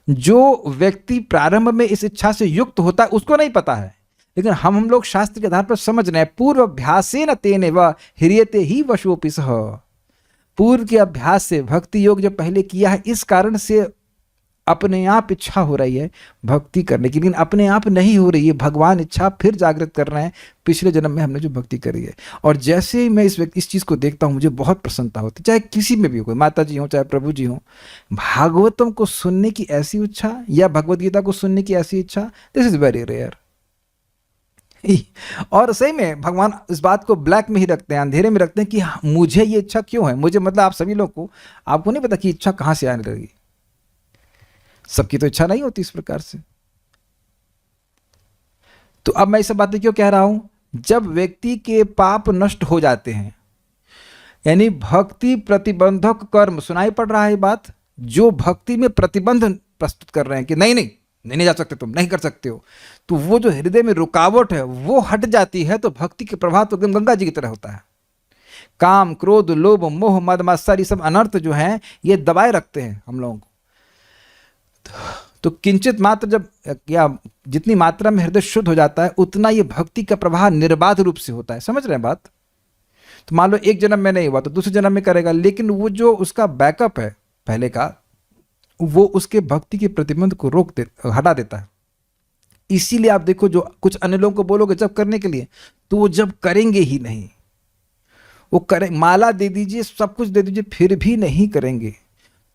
जो व्यक्ति प्रारंभ में इस इच्छा से युक्त होता है उसको नहीं पता है, लेकिन हम लोग शास्त्र के आधार पर समझ रहे हैं। पूर्व अभ्यासेन तेन व ह्रियते ही वशोऽपि सः। पूर्व के अभ्यास से भक्ति योग जो पहले किया है, इस कारण से अपने आप इच्छा हो रही है भक्ति करने की, लेकिन अपने आप नहीं हो रही है, भगवान इच्छा फिर जागृत कर रहे हैं पिछले जन्म में हमने जो भक्ति करी है। और जैसे ही मैं इस चीज़ को देखता हूँ मुझे बहुत प्रसन्नता होती, चाहे किसी में भी हो, कोई माता जी हो चाहे प्रभु जी हो, भागवतम को सुनने की ऐसी इच्छा या भगवद गीता को सुनने की ऐसी इच्छा, दिस इज वेरी रेयर। और सही में भगवान इस बात को ब्लैक में ही रखते हैं, अंधेरे में रखते हैं कि मुझे ये इच्छा क्यों है, मुझे मतलब आप सभी लोग को, आपको नहीं पता कि इच्छा कहाँ से आने लगी। सबकी तो इच्छा नहीं होती इस प्रकार से। तो अब मैं ये सब बातें क्यों कह रहा हूं, जब व्यक्ति के पाप नष्ट हो जाते हैं, यानी भक्ति प्रतिबंधक कर्म, सुनाई पड़ रहा है बात, जो भक्ति में प्रतिबंध प्रस्तुत कर रहे हैं कि नहीं नहीं नहीं जा सकते, तुम नहीं कर सकते हो, तो वो जो हृदय में रुकावट है वो हट जाती है, तो भक्ति के प्रभाव तो एकदम गंगा जी की तरह होता है। काम क्रोध लोभ मोह मद मात्सर्य सब अनर्थ जो हैं ये दबाए रखते हैं हम लोगों को। तो किंचित मात्र जब या जितनी मात्रा में हृदय शुद्ध हो जाता है उतना ये भक्ति का प्रवाह निर्बाध रूप से होता है। समझ रहे हैं बात? तो मान लो एक जन्म में नहीं हुआ तो दूसरे जन्म में करेगा, लेकिन वो जो उसका बैकअप है पहले का, वो उसके भक्ति के प्रतिबंध को हटा देता है। इसीलिए आप देखो जो कुछ अन्य लोगों को बोलोगे जब करने के लिए, तो वो जब करेंगे ही नहीं। वो करें, माला दे दीजिए, सब कुछ दे दीजिए, फिर भी नहीं करेंगे,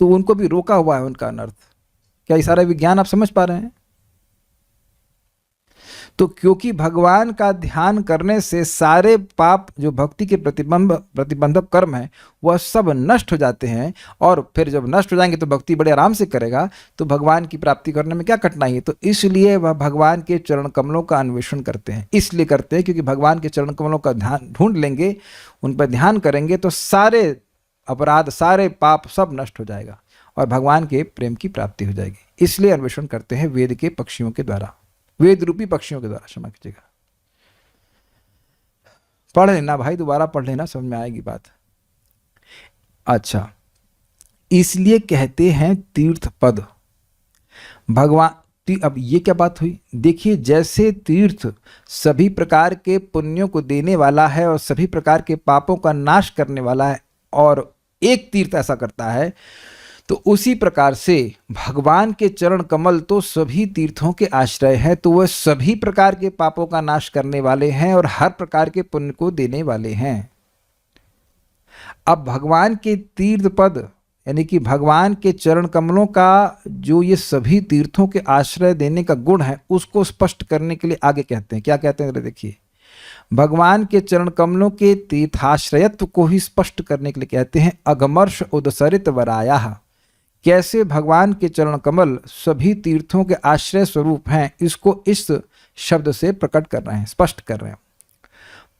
तो उनको भी रोका हुआ है उनका अनर्थ। क्या ये सारा विज्ञान आप समझ पा रहे हैं? तो क्योंकि भगवान का ध्यान करने से सारे पाप जो भक्ति के प्रतिबंधक कर्म है वह सब नष्ट हो जाते हैं, और फिर जब नष्ट हो जाएंगे तो भक्ति बड़े आराम से करेगा, तो भगवान की प्राप्ति करने में क्या कठिनाई है। तो इसलिए वह भगवान के चरण कमलों का अन्वेषण करते हैं, इसलिए करते हैं क्योंकि भगवान के चरण कमलों का ध्यान ढूंढ लेंगे, उन पर ध्यान करेंगे तो सारे अपराध सारे पाप सब नष्ट हो जाएगा और भगवान के प्रेम की प्राप्ति हो जाएगी। इसलिए अन्वेषण करते हैं वेद के पक्षियों के द्वारा, वेद रूपी पक्षियों के द्वारा। क्षमा कीजिएगा, पढ़ लेना भाई, दोबारा पढ़ लेना, समझ में आएगी बात। अच्छा, इसलिए कहते हैं तीर्थ पद भगवान। अब ये क्या बात हुई, देखिए, जैसे तीर्थ सभी प्रकार के पुण्यों को देने वाला है और सभी प्रकार के पापों का नाश करने वाला है, और एक तीर्थ ऐसा करता है, तो उसी प्रकार से भगवान के चरण कमल तो सभी तीर्थों के आश्रय है, तो वह सभी प्रकार के पापों का नाश करने वाले हैं और हर प्रकार के पुण्य को देने वाले हैं। अब भगवान के तीर्थ पद यानी कि भगवान के चरण कमलों का जो ये सभी तीर्थों के आश्रय देने का गुण है, उसको स्पष्ट करने के लिए आगे कहते हैं, क्या कहते हैं, देखिए, भगवान के चरण कमलों के तीर्थाश्रयत्व को ही स्पष्ट करने के लिए कहते हैं अगमर्ष उदसरित वरायाः। कैसे भगवान के चरण कमल सभी तीर्थों के आश्रय स्वरूप हैं, इसको इस शब्द से प्रकट कर रहे हैं, स्पष्ट कर रहे हैं।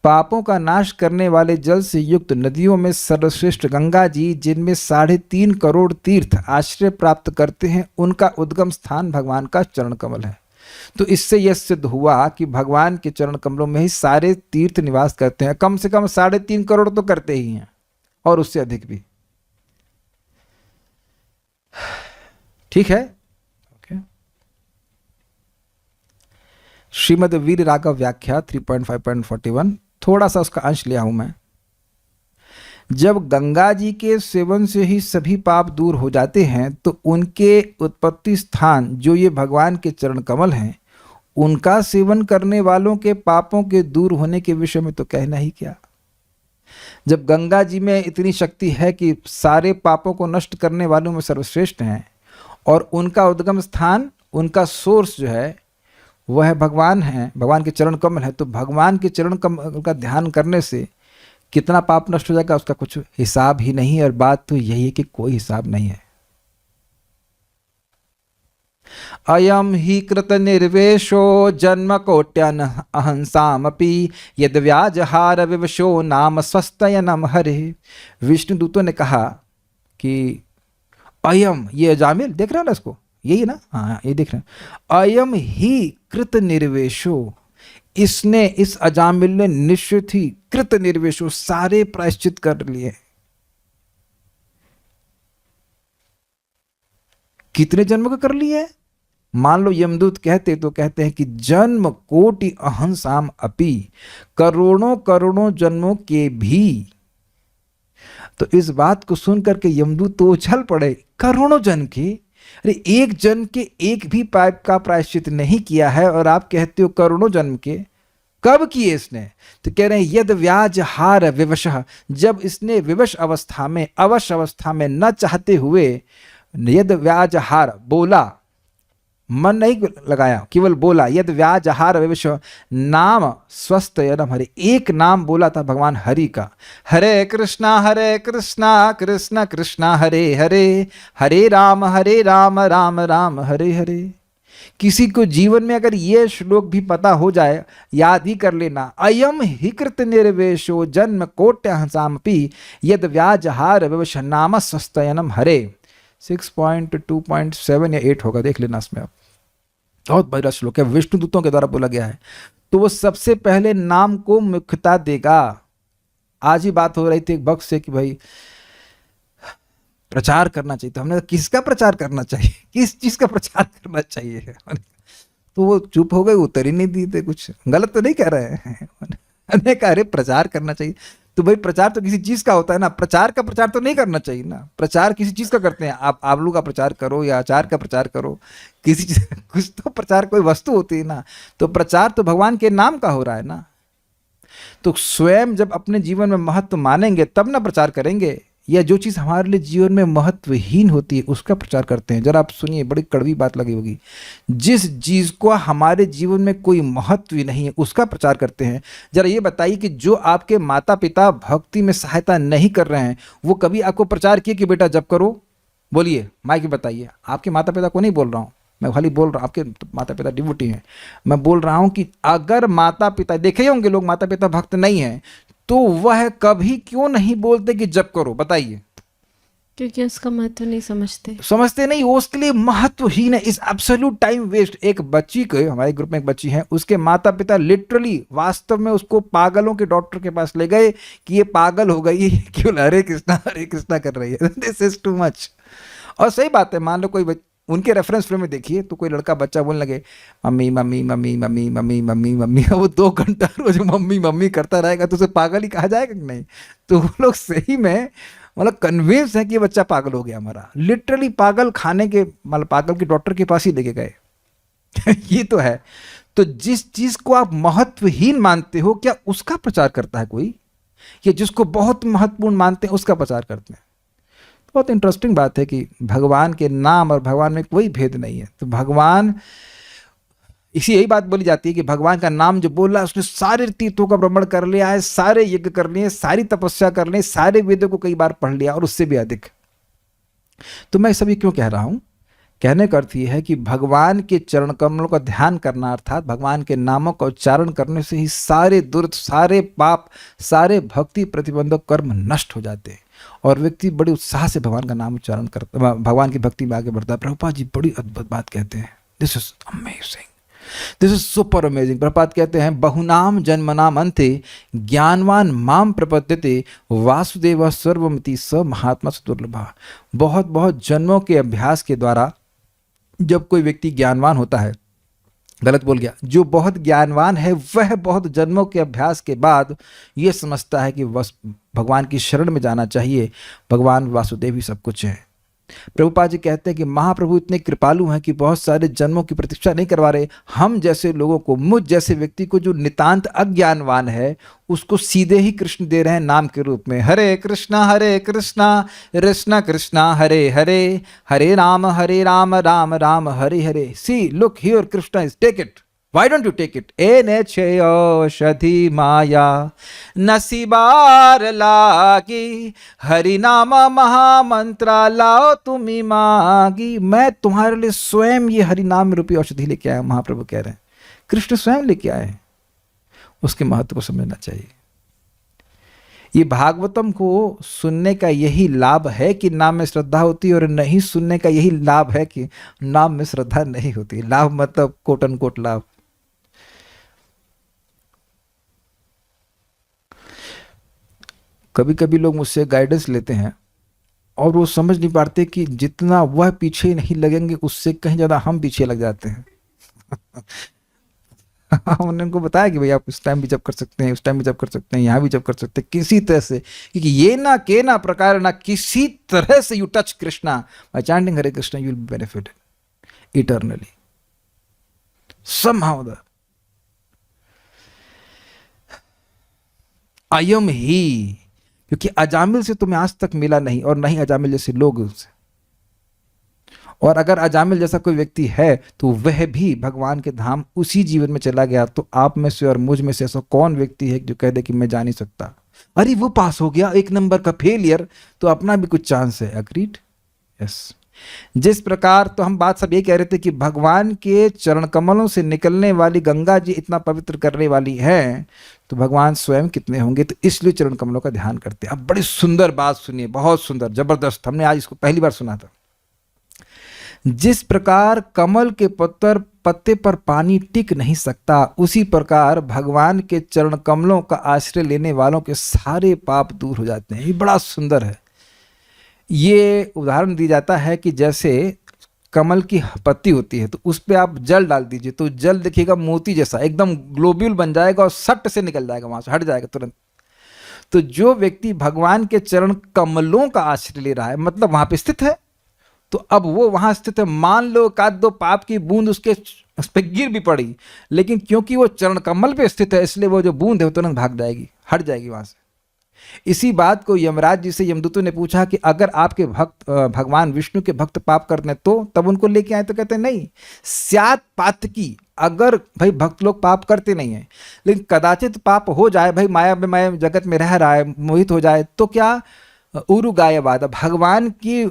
पापों का नाश करने वाले जल से युक्त नदियों में सर्वश्रेष्ठ गंगा जी, जिनमें 3.5 करोड़ तीर्थ आश्रय प्राप्त करते हैं, उनका उद्गम स्थान भगवान का चरण कमल है। तो इससे यह सिद्ध हुआ कि भगवान के चरण कमलों में ही सारे तीर्थ निवास करते हैं। कम से कम 3.5 करोड़ तो करते ही हैं, और उससे अधिक भी। ठीक है, ओके। श्रीमद् वीर राघव व्याख्या 3.5.41, थोड़ा सा उसका अंश लिया हूं मैं। जब गंगा जी के सेवन से ही सभी पाप दूर हो जाते हैं, तो उनके उत्पत्ति स्थान जो ये भगवान के चरण कमल हैं, उनका सेवन करने वालों के पापों के दूर होने के विषय में तो कहना ही क्या। जब गंगा जी में इतनी शक्ति है कि सारे पापों को नष्ट करने वालों में सर्वश्रेष्ठ हैं, और उनका उद्गम स्थान, उनका सोर्स जो है वह भगवान है, भगवान के चरण कमल है, तो भगवान के चरण कमल का ध्यान करने से कितना पाप नष्ट हो जाएगा उसका कुछ हिसाब ही नहीं है। और बात तो यही है कि कोई हिसाब नहीं है। अयम ही कृत निर्वेशो जन्म कोट्यन अहंसामपि यद व्याजहार विवशो नाम स्वस्तयनम हरे। विष्णु दूतों ने कहा कि अयम, ये अजामिल देख रहे हो ना इसको, यही ना, हाँ ये देख रहे हैं। अयम ही कृत निर्वेशो, इसने, इस अजामिल ने निश्चित ही कृत निर्वेशो, सारे प्रायश्चित कर लिए। कितने जन्म का कर लिए? मान लो यमदूत कहते तो कहते हैं कि जन्म कोटि अहंसाम अपि, करोड़ों करोड़ों जन्मों के भी। तो इस बात को सुनकर के यमदूत तो उछल पड़े, करोड़ों जन्म के, अरे एक जन्म के एक भी पाप का प्रायश्चित नहीं किया है और आप कहते हो करोड़ों जन्म के, कब किए इसने? तो कह रहे हैं यद व्याज हार विवशः, जब इसने विवश अवस्था में, अवश्य अवस्था में, न चाहते हुए, यद व्याज हार बोला, मन नहीं लगाया, केवल बोला, यद व्याज हार विवश नाम स्वस्थ यनम हरि, एक नाम बोला था भगवान हरि का, हरे कृष्णा कृष्ण कृष्णा हरे हरे, हरे राम राम राम हरे हरे। किसी को जीवन में अगर ये श्लोक भी पता हो जाए, याद ही कर लेना, अयम ही कृत निर्वेशो जन्म कोट्यहंसामपि यद व्याजहार विवश नाम स्वस्तयनम हरे। 6.2.7 या 8 होगा, देख लेना इसमें आप, बहुत बड़ा श्लोक है, विष्णु दूतों के द्वारा बोला गया है। तो वो सबसे पहले नाम को मुख्यता देगा। आज ही बात हो रही थी एक भक्त से कि भाई प्रचार करना चाहिए, तो हमने कहा किसका प्रचार करना चाहिए, किस चीज का प्रचार करना चाहिए? तो वो चुप हो गए, उत्तर ही नहीं दिए, कुछ गलत तो नहीं कह रहे हैं। हमने कहा अरे प्रचार करना चाहिए, तो भाई प्रचार तो किसी चीज का होता है ना, प्रचार का प्रचार तो नहीं करना चाहिए ना, प्रचार किसी चीज का करते हैं, आप आलू का प्रचार करो या अचार का प्रचार करो, किसी चीज कुछ तो प्रचार, कोई वस्तु होती है ना, तो प्रचार तो भगवान के नाम का हो रहा है ना। तो स्वयं जब अपने जीवन में महत्व मानेंगे तब ना प्रचार करेंगे, या जो चीज़ हमारे लिए जीवन में महत्वहीन होती है उसका प्रचार करते हैं। जरा आप सुनिए, बड़ी कड़वी बात लगी होगी, जिस चीज़ को हमारे जीवन में कोई महत्व ही नहीं है उसका प्रचार करते हैं। जरा ये बताइए कि जो आपके माता पिता भक्ति में सहायता नहीं कर रहे हैं, वो कभी आपको प्रचार किए कि बेटा जब करो? बोलिए, माइक बताइए। आपके माता पिता को नहीं बोल रहा हूँ मैं, खाली बोल रहा हूँ, आपके माता पिता डिवोटी हैं, मैं बोल रहा हूँ कि अगर माता पिता, देखे होंगे लोग माता पिता भक्त नहीं हैं, तो वह कभी क्यों नहीं बोलते कि जब करो? बताइए। क्योंकि उसका महत्व नहीं समझते नहीं, वो उसके लिए महत्वहीन है, इस एब्सोल्यूट टाइम वेस्ट। एक बच्ची को, हमारे ग्रुप में एक बच्ची है, उसके माता पिता लिटरली वास्तव में उसको पागलों के डॉक्टर के पास ले गए कि ये पागल हो गई, क्यों हरे कृष्णा कर रही है, दिस इज टू मच। और सही बात है, मान लो कोई उनके रेफरेंस फ्रेम में देखिए तो कोई लड़का बच्चा बोलने लगे mummy mummy mummy mummy mummy mummy mummy, वो 2 घंटा रोज मम्मी मम्मी करता रहेगा तो उसे पागल ही कहा जाएगा कि नहीं? तो वो लोग सही में मतलब कन्विंस है कि ये बच्चा पागल हो गया हमारा, लिटरली पागल खाने के, मतलब पागल के डॉक्टर के पास ही लेके गए। ये तो है। तो जिस चीज को आप महत्वहीन मानते हो, क्या उसका प्रचार करता है कोई? या जिसको बहुत महत्वपूर्ण मानते हैं उसका प्रचार करते हैं? बहुत इंटरेस्टिंग बात है कि भगवान के नाम और भगवान में कोई भेद नहीं है। तो भगवान, इसी यही बात बोली जाती है कि भगवान का नाम जो बोल रहा है उसने सारे तीर्थों का भ्रमण कर लिया है, सारे यज्ञ कर लिए, सारी तपस्या कर ली, सारे वेदों को कई बार पढ़ लिया और उससे भी अधिक। तो मैं सभी क्यों कह रहा हूं? कहने का अर्थ यह है कि भगवान के चरण कमलों का ध्यान करना, अर्थात भगवान के नामों का उच्चारण करने से ही सारे दुर्द, सारे पाप, सारे भक्ति प्रतिबंधक कर्म नष्ट हो जाते हैं और व्यक्ति बड़े उत्साह से भगवान का नाम उच्चारण करता, भगवान की भक्ति में आगे बढ़ता है। प्रभुपाद जी बड़ी अद्भुत बात कहते हैं, this is amazing, this is super amazing. Prabhupada कहते हैं बहुनाम जन्मनाम अन्ते ज्ञानवान माम प्रपद्यते वासुदेव सर्वमिति स महात्मा दुर्लभा। बहुत बहुत जन्मों के अभ्यास के द्वारा जब कोई व्यक्ति ज्ञानवान होता है, गलत बोल गया, जो बहुत ज्ञानवान है वह बहुत जन्मों के अभ्यास के बाद ये समझता है कि बस भगवान की शरण में जाना चाहिए, भगवान वासुदेव ही सब कुछ है। प्रभुपाद जी कहते हैं कि महाप्रभु इतने कृपालु हैं कि बहुत सारे जन्मों की प्रतीक्षा नहीं करवा रहे। हम जैसे लोगों को, मुझ जैसे व्यक्ति को जो नितांत अज्ञानवान है, उसको सीधे ही कृष्ण दे रहे हैं नाम के रूप में। Hare Krishna Krishna Krishna Hare Hare, Hare Ram Ram Ram Hare Hare. See look here, Krishna is, take it, why don't you take it? एने औषधि माया नसीबार लागी, हरि नाम महामंत्रा लाओ तुम्ही मागी। मैं तुम्हारे लिए स्वयं ये हरि नाम रूपी औषधि लेके आया, महाप्रभु कह रहे हैं, कृष्ण स्वयं लेके आए हैं। उसके महत्व को समझना चाहिए। ये भागवतम को सुनने का यही लाभ है कि नाम में श्रद्धा होती है, और नहीं सुनने का यही लाभ है कि नाम में श्रद्धा नहीं होती। लाभ मतलब कोट अनकोट लाभ। कभी कभी लोग मुझसे गाइडेंस लेते हैं और वो समझ नहीं पाते कि जितना वह पीछे नहीं लगेंगे उससे कहीं ज़्यादा हम पीछे लग जाते हैं। हमने उनको बताया कि भाई आप इस टाइम भी जप कर सकते हैं, उस टाइम भी जप कर सकते हैं, यहाँ भी जप कर सकते हैं, किसी तरह से, क्योंकि ये ना के ना प्रकार ना किसी तरह से you touch Krishna bye chanting Hare Krishna, you will be benefited eternally somehow the अयम ही, क्योंकि अजामिल से तुम्हें आज तक मिला नहीं और नहीं अजामिल जैसे लोग से। और अगर अजामिल जैसा कोई व्यक्ति है तो वह भी भगवान के धाम उसी जीवन में चला गया, तो आप में से और मुझ में से ऐसा कौन व्यक्ति है जो कह दे कि मैं जा नहीं सकता, अरे वो पास हो गया, एक नंबर का फेलियर, तो अपना भी कुछ चांस है। अग्रीड? यस। जिस प्रकार, तो हम बात सब ये कह रहे थे कि भगवान के चरण कमलों से निकलने वाली गंगा जी इतना पवित्र करने वाली है, तो भगवान स्वयं कितने होंगे, तो इसलिए चरण कमलों का ध्यान करते हैं। अब बड़ी सुंदर बात सुनिए, बहुत सुंदर, जबरदस्त, हमने आज इसको पहली बार सुना था। जिस प्रकार कमल के पत्ते पर पानी टिक नहीं सकता, उसी प्रकार भगवान के चरण कमलों का आश्रय लेने वालों के सारे पाप दूर हो जाते हैं। ये बड़ा सुंदर है। ये उदाहरण दी जाता है कि जैसे कमल की पत्ती होती है तो उस पर आप जल डाल दीजिए, तो जल देखिएगा मोती जैसा एकदम ग्लोब्यूल बन जाएगा और सट से निकल जाएगा, वहां से हट जाएगा तुरंत। तो जो व्यक्ति भगवान के चरण कमलों का आश्रय ले रहा है, मतलब वहां पे स्थित है, तो अब वो वहां स्थित है, मान लो एक आध दो पाप की बूंद उस पर गिर भी पड़ी, लेकिन क्योंकि वो चरण कमल पे स्थित है, इसलिए वो जो बूंद है वो तुरंत भाग जाएगी, हट जाएगी वहां से। इसी बात को यमराज जी से यमदूतों ने पूछा कि अगर आपके भक्त भगवान विष्णु के भक्त पाप करने तो तब उनको लेके आए, तो कहते नहीं, स्यात पातकी, अगर भाई भक्त लोग पाप करते नहीं है लेकिन कदाचित पाप हो जाए, भाई माया में माया जगत में रह रहा है, मोहित हो जाए, तो क्या उरु गायवाद, भगवान की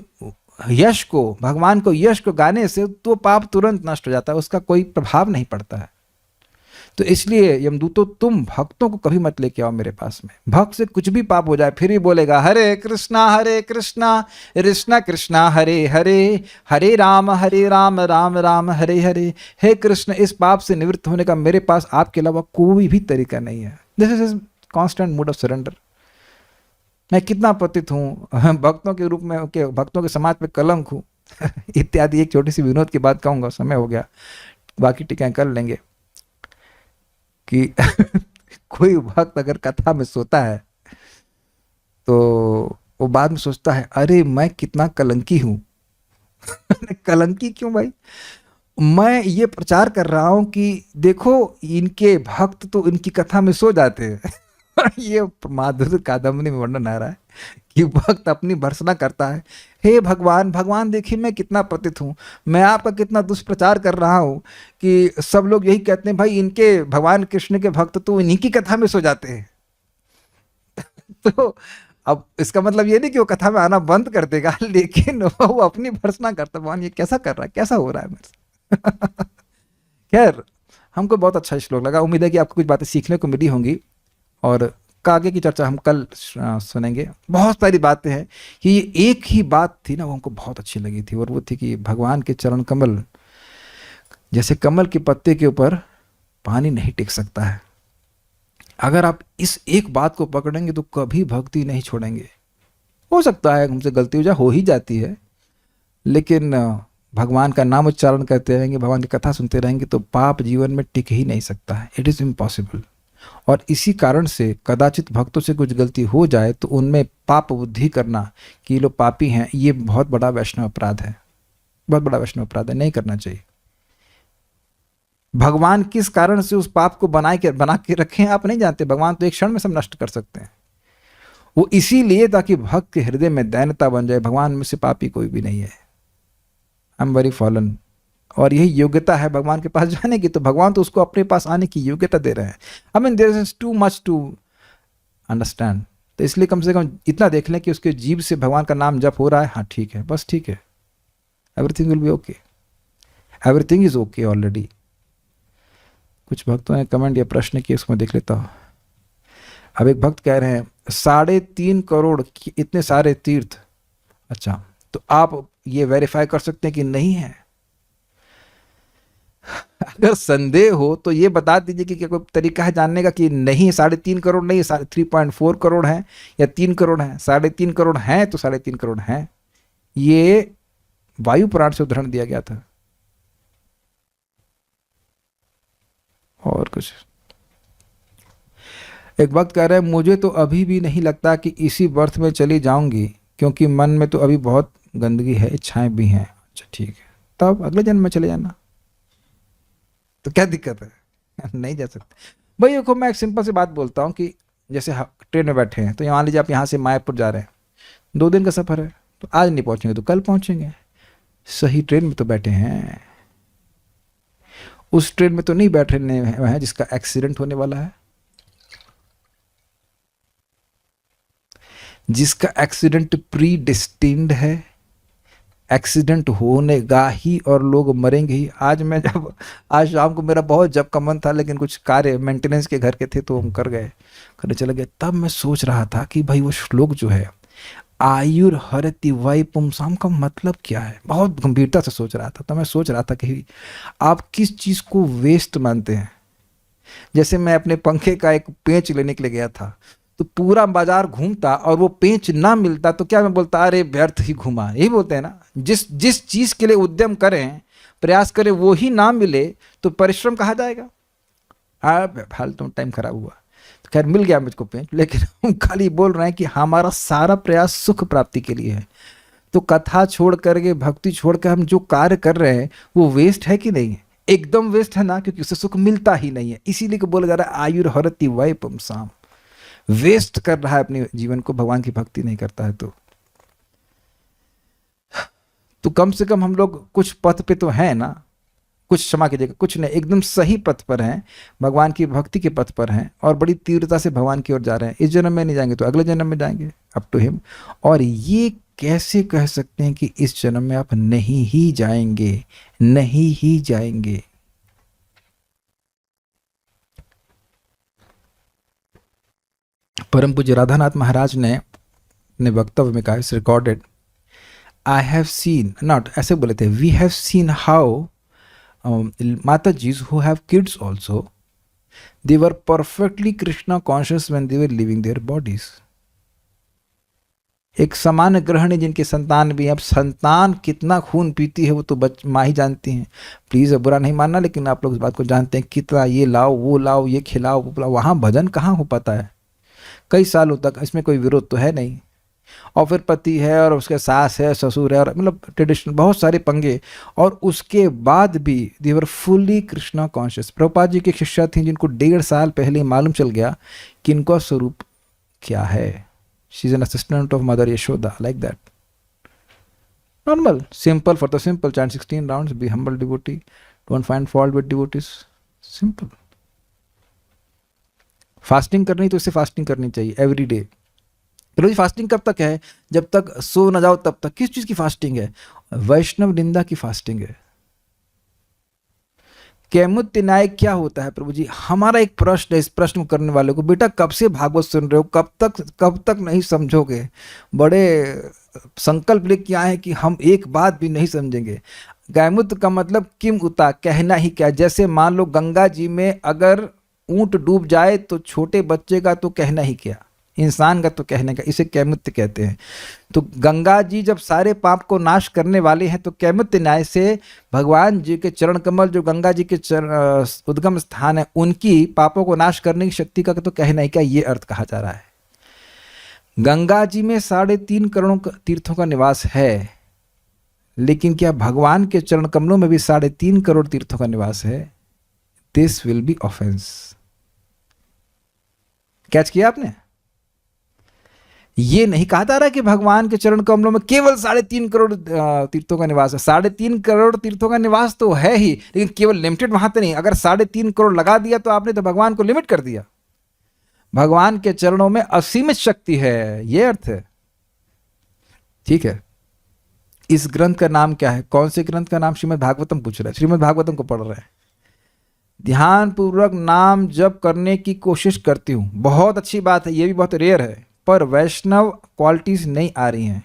यश को, भगवान को यश को गाने से तो पाप तुरंत नष्ट हो जाता है, उसका कोई प्रभाव नहीं पड़ता है। तो इसलिए यमदूतों, तुम भक्तों को कभी मत लेके आओ मेरे पास में। भक्त से कुछ भी पाप हो जाए फिर भी बोलेगा हरे कृष्णा कृष्णा कृष्णा हरे हरे, हरे राम राम राम हरे हरे। हे कृष्ण, इस पाप से निवृत्त होने का मेरे पास आपके अलावा कोई भी तरीका नहीं है। This is constant mood off surrender. मैं कितना पतित हूँ, भक्तों के रूप में, भक्तों के समाज पे कलंक हूँ इत्यादि। एक छोटी सी विनोद की बात कहूँगा, समय हो गया, बाकी टिकाएं कर लेंगे। कि कोई भक्त अगर कथा में सोता है तो वो बाद में सोचता है, अरे मैं कितना कलंकी हूँ कलंकी क्यों भाई? मैं ये प्रचार कर रहा हूँ कि देखो इनके भक्त तो इनकी कथा में सो जाते हैं ये माधुर्य कादम्बरी में वर्णन आ रहा है कि भक्त अपनी भर्त्सना करता है, हे भगवान, भगवान देखिए मैं कितना पतित हूँ, मैं आपका कितना दुष्प्रचार कर रहा हूँ कि सब लोग यही कहते हैं भाई इनके भगवान कृष्ण के भक्त तो इन्हीं की कथा में सो जाते हैं तो अब इसका मतलब ये नहीं कि वो कथा में आना बंद कर देगा, लेकिन वो अपनी भर्त्सना करता है, भगवान ये कैसा कर रहा है, कैसा हो रहा है मेरे से खैर, हमको बहुत अच्छा श्लोक लगा। उम्मीद है कि आपको कुछ बातें सीखने को मिली होंगी और आगे की चर्चा हम कल सुनेंगे। बहुत सारी बातें हैं कि ये एक ही बात थी ना, वो हमको बहुत अच्छी लगी थी, और वो थी कि भगवान के चरण कमल जैसे कमल के पत्ते के ऊपर पानी नहीं टिक सकता है। अगर आप इस एक बात को पकड़ेंगे तो कभी भक्ति नहीं छोड़ेंगे। हो सकता है हमसे गलती हो ही जाती है, लेकिन भगवान का नाम उच्चारण करते रहेंगे, भगवान की कथा सुनते रहेंगे तो पाप जीवन में टिक ही नहीं सकता है। It is impossible. और इसी कारण से कदाचित भक्तों से कुछ गलती हो जाए तो उनमें पाप बुद्धि करना कि लोग पापी हैं, ये बहुत बड़ा वैष्णव अपराध है, बहुत बड़ा वैष्णव अपराध है, नहीं करना चाहिए। भगवान किस कारण से उस पाप को बना के रखे हैं आप नहीं जानते। भगवान तो एक क्षण में सब नष्ट कर सकते हैं। वो इसीलिए ताकि भक्त के हृदय में दैन्यता बन जाए, भगवान में से पापी कोई भी नहीं है, आई एम वेरी फॉलन, और यही योग्यता है भगवान के पास जाने की। तो भगवान तो उसको अपने पास आने की योग्यता दे रहे हैं। I mean there is too much to understand. तो इसलिए कम से कम इतना देख लें कि उसके जीव से भगवान का नाम जप हो रहा है, हाँ ठीक है, बस ठीक है, everything will be okay, everything is okay already. कुछ भक्तों ने कमेंट या प्रश्न किए, उसको मैं देख लेता हूँ। अब एक भक्त कह रहे हैं 3.5 करोड़ इतने सारे तीर्थ, अच्छा तो आप ये वेरीफाई कर सकते हैं कि नहीं है? अगर संदेह हो तो ये बता दीजिए कि क्या कोई तरीका है जानने का कि नहीं 3.5 करोड़ नहीं, 3.4 करोड़ है या 3 करोड़ है। 3.5 करोड़ हैं तो 3.5 करोड़ हैं। ये वायु पुराण से उदाहरण दिया गया था। और कुछ। एक वक्त कह रहे हैं मुझे तो अभी भी नहीं लगता कि इसी बर्थ में चली जाऊंगी, क्योंकि मन में तो अभी बहुत गंदगी है, इच्छाएं भी हैं। अच्छा ठीक है, तब अगले जन्म में चले जाना, तो क्या दिक्कत है? नहीं जा सकते भाई। देखो मैं एक सिंपल सी बात बोलता हूँ कि जैसे ट्रेन में बैठे हैं, तो मान लीजिए आप यहाँ से मायापुर जा रहे हैं, 2 दिन का सफ़र है, तो आज नहीं पहुँचेंगे तो कल पहुँचेंगे। सही ट्रेन में तो बैठे हैं, उस ट्रेन में तो नहीं बैठे हैं जिसका एक्सीडेंट होने वाला है, जिसका एक्सीडेंट प्री डिस्टिन्ड है, एक्सीडेंट होनेगा ही और लोग मरेंगे ही। आज शाम को मेरा बहुत जब का मन था, लेकिन कुछ कार्य मेंटेनेंस के घर के थे तो हम कर गए, करने चले गए। तब मैं सोच रहा था कि भाई वो श्लोक जो है आयुर हरति वै पुंसाम का मतलब क्या है, बहुत गंभीरता से सोच रहा था। तो मैं सोच रहा था कि आप किस चीज़ को वेस्ट मानते हैं। जैसे मैं अपने पंखे का एक पेंच लेने के लिए गया था, तो पूरा बाजार घूमता और वो पेंच ना मिलता तो क्या मैं बोलता, अरे व्यर्थ ही घूमा। यही बोलते हैं ना, जिस जिस चीज़ के लिए उद्यम करें, प्रयास करें, वो ही ना मिले तो परिश्रम कहा जाएगा। फालतू टाइम खराब हुआ। तो खैर मिल गया मुझको पेंच, लेकिन हम खाली बोल रहे हैं कि हमारा सारा प्रयास सुख प्राप्ति के लिए है। तो कथा छोड़ करके, भक्ति छोड़ कर हम जो कार्य कर रहे हैं वो वेस्ट है कि नहीं है? एकदम वेस्ट है ना, क्योंकि उससे सुख मिलता ही नहीं है। इसीलिए को बोला जा रहा है आयुर हरति वै पुंसाम। वेस्ट कर रहा है अपने जीवन को, भगवान की भक्ति नहीं करता है। तो कम से कम हम लोग कुछ पथ पे तो हैं ना, कुछ, क्षमा कीजिएगा, कुछ नहीं, एकदम सही पथ पर हैं, भगवान की भक्ति के पथ पर हैं और बड़ी तीव्रता से भगवान की ओर जा रहे हैं। इस जन्म में नहीं जाएंगे तो अगले जन्म में जाएंगे, अप टू हिम। और ये कैसे कह सकते हैं कि इस जन्म में आप नहीं ही जाएंगे, नहीं ही जाएंगे? परम पूज्य राधानाथ महाराज ने अपने वक्तव्य में कहा, इस recorded, I have seen, not ऐसे बोले थे, we have seen how Mataji's who have kids also, they were perfectly Krishna conscious when they were living their bodies. एक सामान्य गृहिणी जिनके संतान भी हैं, अब संतान कितना खून पीती है वो तो माँ ही जानती हैं। प्लीज़ बुरा नहीं मानना, लेकिन आप लोग इस बात को जानते हैं, कितना ये लाओ वो लाओ, ये खिलाओ वो पिलाओ, वहाँ भजन कहाँ हो पाता है कई सालों तक। इसमें कोई विरोध तो है नहीं। और फिर पति है और उसके सास है, ससुर है, और मतलब ट्रेडिशनल बहुत सारे पंगे, और उसके बाद भी they were fully Krishna conscious. Prabhupada ji की शिष्या थी जिनको 1.5 साल पहले मालूम चल गया कि इनका स्वरूप क्या है। She is an assistant of mother Yashoda, like that, normal, simple, for the simple, chant 16 rounds, be humble devotee, don't find fault with devotees, simple. Fasting करनी तो इससे फास्टिंग करनी चाहिए एवरी डे। चलो जी, फास्टिंग कब तक है? जब तक सो न जाओ तब तक। किस चीज की फास्टिंग है? वैष्णव निंदा की फास्टिंग है। कैमुत्य न्याय क्या होता है प्रभु जी? हमारा एक प्रश्न है इस प्रश्न को करने वाले को, बेटा कब से भागवत सुन रहे हो, कब तक नहीं समझोगे? बड़े संकल्प लेके आए हैं कि हम एक बात भी नहीं समझेंगे। गैमुत का मतलब किम उता, कहना ही क्या। जैसे मान लो गंगा जी में अगर ऊंट डूब जाए तो छोटे बच्चे का तो कहना ही क्या, इंसान का तो कहने का, इसे कैमुत्य कहते हैं। तो गंगा जी जब सारे पाप को नाश करने वाले हैं तो कैमुत्य न्याय से भगवान जी के चरण कमल, जो गंगा जी के उद्गम स्थान है, उनकी पापों को नाश करने की शक्ति का तो कहना ही क्या, ये अर्थ कहा जा रहा है। गंगा जी में 3.5 करोड़ तीर्थों का निवास है, लेकिन क्या भगवान के चरण कमलों में भी 3.5 करोड़ तीर्थों का निवास है? This will be offence. Catch किया आपने? ये नहीं कहा जा रहा कि भगवान के चरण कमलों में केवल 3.5 करोड़ तीर्थों का निवास है। 3.5 करोड़ तीर्थों का निवास तो है ही, लेकिन केवल लिमिटेड वहां तो नहीं। अगर 3.5 करोड़ लगा दिया तो आपने तो भगवान को लिमिट कर दिया। भगवान के चरणों में असीमित शक्ति है, ये अर्थ है। ठीक है, इस ग्रंथ का नाम क्या है? कौन से ग्रंथ का नाम? श्रीमद् भागवतम पूछ रहे हैं, श्रीमद् भागवतम को पढ़ रहे हैं। ध्यान पूर्वक नाम जप करने की कोशिश करती हूँ, बहुत अच्छी बात है, ये भी बहुत रेयर है, पर वैष्णव क्वालिटीज नहीं आ रही हैं।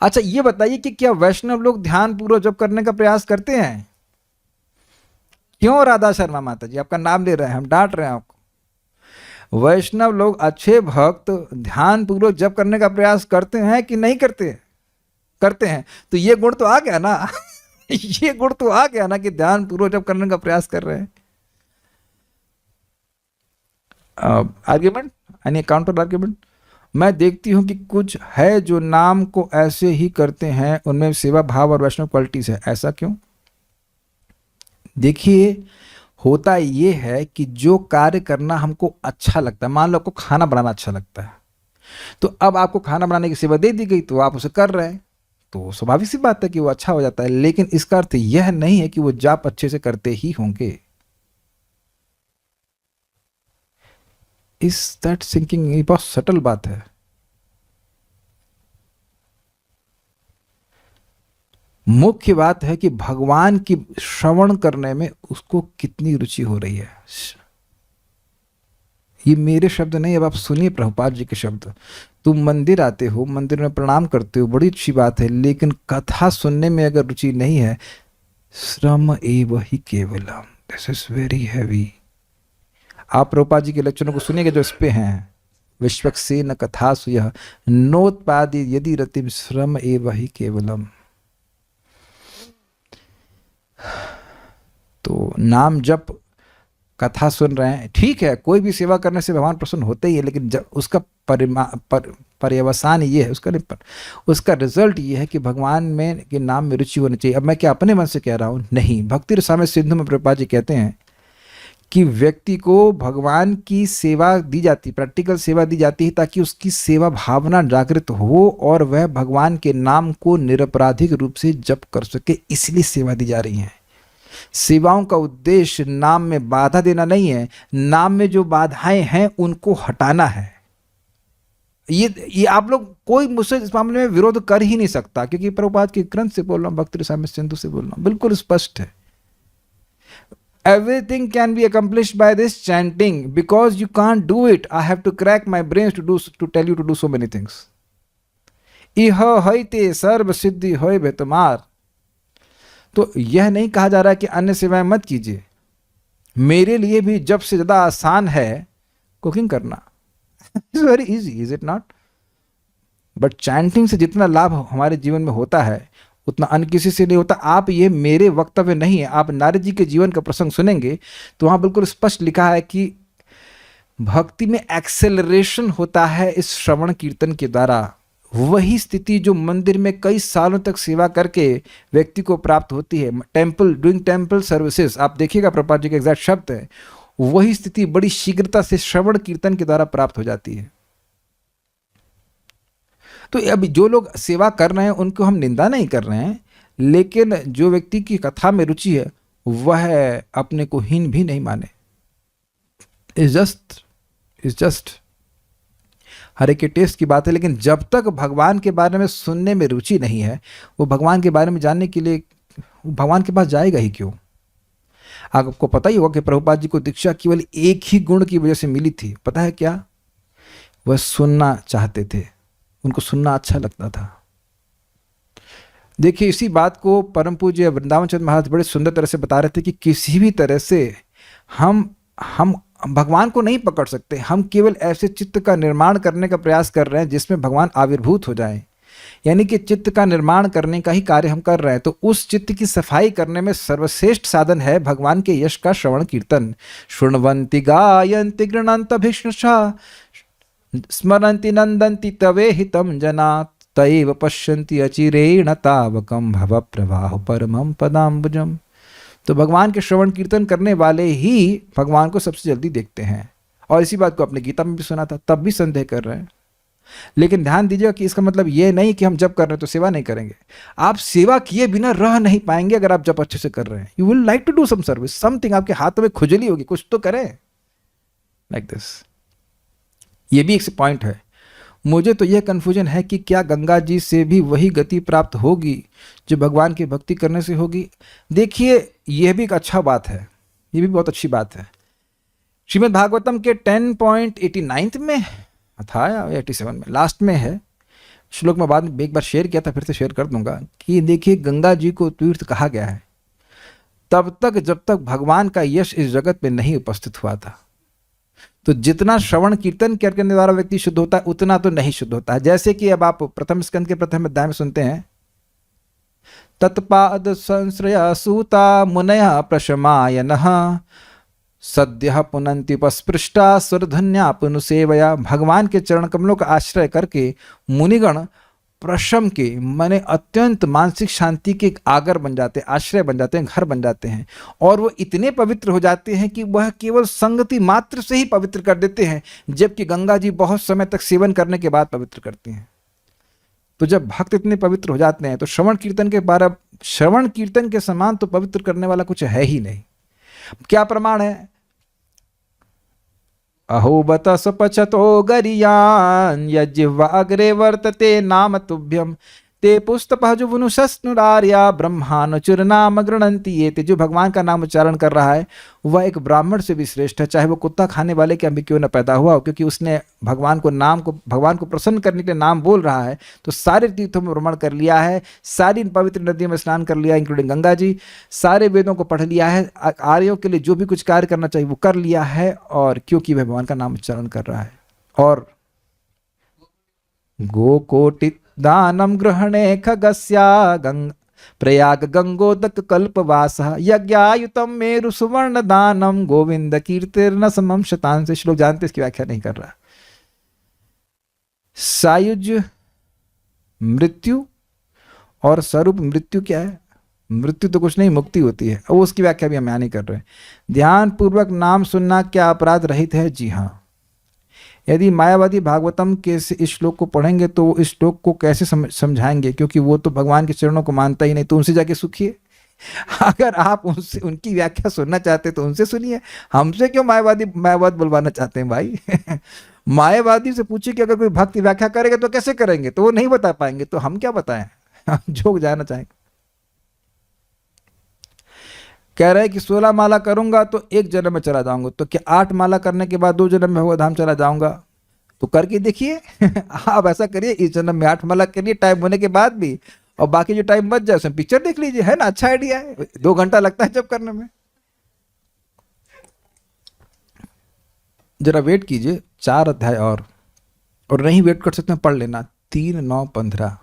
अच्छा ये बताइए कि क्या वैष्णव लोग ध्यान पूर्वक जप करने का प्रयास करते हैं? क्यों राधा शर्मा माता जी, आपका नाम ले रहे हैं, हम डांट रहे हैं आपको। वैष्णव लोग, अच्छे भक्त ध्यान पूर्वक जप करने का प्रयास करते हैं कि नहीं करते? करते हैं। तो ये गुण तो आ गया ना ये गुण तो आ गया ना कि ध्यान पूर्वक जप करने का प्रयास कर रहे हैं। आर्ग्यूमेंट, यानी काउंटर आर्ग्यूमेंट। मैं देखती हूँ कि कुछ है जो नाम को ऐसे ही करते हैं, उनमें सेवा भाव और वैष्णव क्वालिटीज है, ऐसा क्यों? देखिए, होता ये है कि जो कार्य करना हमको अच्छा लगता है, मान लो आपको खाना बनाना अच्छा लगता है, तो अब आपको खाना बनाने की सेवा दे दी गई तो आप उसे कर रहे हैं, तो स्वाभाविक सी बात है कि वो अच्छा हो जाता है। लेकिन इसका अर्थ यह नहीं है कि वो जाप अच्छे से करते ही होंगे। इस दैट सिंकिंग, ये बहुत सटल बात है। मुख्य बात है कि भगवान की श्रवण करने में उसको कितनी रुचि हो रही है। ये मेरे शब्द नहीं, अब आप सुनिए प्रभुपाद जी के शब्द। तुम मंदिर आते हो, मंदिर में प्रणाम करते हो, बड़ी अच्छी बात है, लेकिन कथा सुनने में अगर रुचि नहीं है, श्रम एव ही केवलम, दिस इज वेरी हैवी। आप प्रभुपाद जी के लेक्चरों को सुनिएगा जो इस पे हैं, विश्वक्सेन कथासु यः नोत्पादि यदि रतिम श्रम एव ही केवलम। तो नाम जप कथा सुन रहे हैं, ठीक है, कोई भी सेवा करने से भगवान प्रसन्न होते ही है, लेकिन जब उसका पर्यवसान ये है, उसका रिजल्ट ये है कि भगवान में के नाम में रुचि होनी चाहिए। अब मैं क्या अपने मन से कह रहा हूँ? नहीं, भक्ति रसामृत सिंधु में प्रभुपाद जी कहते हैं कि व्यक्ति को भगवान की सेवा दी जाती, प्रैक्टिकल सेवा दी जाती है ताकि उसकी सेवा भावना जागृत हो और वह भगवान के नाम को निरपराधिक रूप से जप कर सके, इसलिए सेवा दी जा रही है। सेवाओं का उद्देश्य नाम में बाधा देना नहीं है, नाम में जो बाधाएं हैं उनको हटाना है। ये आप लोग, कोई मुझसे इस मामले में विरोध कर ही नहीं सकता, क्योंकि प्रभुपाद के ग्रंथ से बोल रहा हूं, भक्ति रसामृत सिंधु से बोल रहा हूं, बिल्कुल स्पष्ट है। Everything can be accomplished by this chanting, because you can't do it. I have to crack my brains to tell you to do so many things. इह हईते सर्व सिद्धि होय बे तुम्हार। तो यह नहीं कहा जा रहा है कि अन्य सेवाएं मत कीजिए। मेरे लिए भी जब से ज्यादा आसान है कुकिंग करना। It's very easy, is it not? But chanting से जितना लाभ हमारे जीवन में होता है उतना अन्य किसी से नहीं होता। आप, ये मेरे वक्तव्य नहीं है, आप नारद जी के जीवन का प्रसंग सुनेंगे तो वहां बिल्कुल स्पष्ट लिखा है कि भक्ति में एक्सेलरेशन होता है इस श्रवण कीर्तन के द्वारा। वही स्थिति जो मंदिर में कई सालों तक सेवा करके व्यक्ति को प्राप्त होती है, टेम्पल, डूइंग टेम्पल सर्विसेज, आप देखिएगा प्रभुपाद जी के एग्जैक्ट शब्द है, वही स्थिति बड़ी शीघ्रता से श्रवण कीर्तन के द्वारा प्राप्त हो जाती है। तो अभी जो लोग सेवा कर रहे हैं उनको हम निंदा नहीं कर रहे हैं, लेकिन जो व्यक्ति की कथा में रुचि है वह अपने को हीन भी नहीं माने। इज जस्ट हर एक के टेस्ट की बात है, लेकिन जब तक भगवान के बारे में सुनने में रुचि नहीं है, वो भगवान के बारे में जानने के लिए भगवान के पास जाएगा ही क्यों? आपको पता ही होगा कि प्रभुपाद जी को दीक्षा केवल एक ही गुण की वजह से मिली थी, पता है क्या? वह सुनना चाहते थे, उनको सुनना अच्छा लगता था। देखिए, इसी बात को परम पूज्य वृंदावन चंद्र महाराज बड़े सुंदर तरह से बता रहे थे कि किसी भी तरह से हम भगवान को नहीं पकड़ सकते, हम केवल ऐसे चित्त का निर्माण करने का प्रयास कर रहे हैं जिसमें भगवान आविर्भूत हो जाए, यानी कि चित्त का निर्माण करने का ही कार्य हम कर रहे हैं। तो उस चित्त की सफाई करने में सर्वश्रेष्ठ साधन है भगवान के यश का श्रवण कीर्तन। शृण्वन्ति गायन्ति गृह्णन्ति भिष्णुषा स्मरन्ति नन्दन्ति तवे हितं जना तैव पश्यन्ति अचिरेण तावकं भव प्रवाह परमं पदाम्बुजम्। तो भगवान के श्रवण कीर्तन करने वाले ही भगवान को सबसे जल्दी देखते हैं, और इसी बात को आपने गीता में भी सुना था, तब भी संदेह कर रहे हैं। लेकिन ध्यान दीजिएगा कि इसका मतलब ये नहीं कि हम जब कर रहे हैं तो सेवा नहीं करेंगे। आप सेवा किए बिना रह नहीं पाएंगे अगर आप जब अच्छे से कर रहे हैं। You will like to do some service, something, आपके हाथों में खुजली होगी, कुछ तो करें, लाइक दिस। ये भी एक पॉइंट है। मुझे तो यह कन्फ्यूजन है कि क्या गंगा जी से भी वही गति प्राप्त होगी जो भगवान की भक्ति करने से होगी। देखिए, यह भी एक अच्छा बात है, ये भी बहुत अच्छी बात है। श्रीमद् भागवतम के 10.89 में था या 87 में, लास्ट में है श्लोक में, बाद में एक बार शेयर किया था, फिर से शेयर कर दूंगा कि देखिए, गंगा जी को तीर्थ कहा गया है तब तक जब तक भगवान का यश इस जगत में नहीं उपस्थित हुआ था। तो जितना श्रवण कीर्तन करने द्वारा व्यक्ति शुद्ध होता है उतना तो नहीं शुद्ध होता है। जैसे कि अब आप प्रथम स्कंद के प्रथम अध्याय में सुनते हैं, तत्पाद संश्रय सूता मुनय प्रशमायनः सद्यः पुनन्त्युपस्पृष्टा सुरधन्या पुनुसेवया। भगवान के चरण कमलों का आश्रय करके मुनिगण प्रशम के माने अत्यंत मानसिक शांति के एक आगर बन जाते हैं, आश्रय बन जाते हैं, घर बन जाते हैं, और वो इतने पवित्र हो जाते हैं कि वह केवल संगति मात्र से ही पवित्र कर देते हैं, जबकि गंगा जी बहुत समय तक सेवन करने के बाद पवित्र करती हैं। तो जब भक्त इतने पवित्र हो जाते हैं तो श्रवण कीर्तन के समान तो पवित्र करने वाला कुछ है ही नहीं। क्या प्रमाण है? अहो बत सपचतो गरियान यज्वाग्रे वर्तते नाम तुभ्यम ते पुस्तपजुवनुषस्नुरार्या ब्रह्मानुचुरनाम गृणंति ये। जो भगवान का नाम उच्चारण कर रहा है वह एक ब्राह्मण से भी श्रेष्ठ है, चाहे वो कुत्ता खाने वाले के भी क्यों न पैदा हुआ हो, क्योंकि उसने भगवान को प्रसन्न करने के लिए नाम बोल रहा है। तो सारे तीर्थों में भ्रमण कर लिया है, सारी पवित्र नदियों में स्नान कर लिया इंक्लूडिंग गंगा जी, सारे वेदों को पढ़ लिया है, आर्यों के लिए जो भी कुछ कार्य करना चाहिए वो कर लिया है, और क्योंकि वह भगवान का नाम उच्चारण कर रहा है। और गोकोटि दानम ग्रहणे खगस्या प्रयाग गंगोदक कल्पवास यज्ञायुतम मेरु सुवर्ण दानम गोविंद कीर्तिर्न समम शतांश। श्लोक जानते, इसकी व्याख्या नहीं कर रहा। सायुज मृत्यु और स्वरूप मृत्यु क्या है? मृत्यु तो कुछ नहीं, मुक्ति होती है। और उसकी व्याख्या भी हम यहाँ नहीं कर रहे। ध्यान पूर्वक नाम सुनना क्या अपराध रहित है? जी हाँ। यदि मायावादी भागवतम के इस श्लोक को पढ़ेंगे तो इस श्लोक को कैसे समझाएंगे, क्योंकि वो तो भगवान के चरणों को मानता ही नहीं। तो उनसे जाके सुखिए। अगर आप उनसे उनकी व्याख्या सुनना चाहते तो उनसे सुनिए, हमसे क्यों मायावाद बुलवाना चाहते हैं भाई? मायावादी से पूछिए कि अगर कोई भक्त व्याख्या करेगा तो कैसे करेंगे, तो वो नहीं बता पाएंगे, तो हम क्या बताएं? हम जो जाना चाहेंगे। कह रहे हैं कि 16 माला करूंगा तो 1 जन्म में चला जाऊंगा, तो क्या 8 माला करने के बाद 2 जन्म में भगवत धाम चला जाऊंगा? तो करके देखिए। आप ऐसा करिए, इस जन्म में 8 माला करिए टाइम होने के बाद भी, और बाकी जो टाइम बच जाए उसमें पिक्चर देख लीजिए, है ना? अच्छा आइडिया है। 2 घंटा लगता है जब करने में। जरा वेट कीजिए, 4 अध्याय और नहीं वेट कर सकते पढ़ लेना। 3, 9, 15।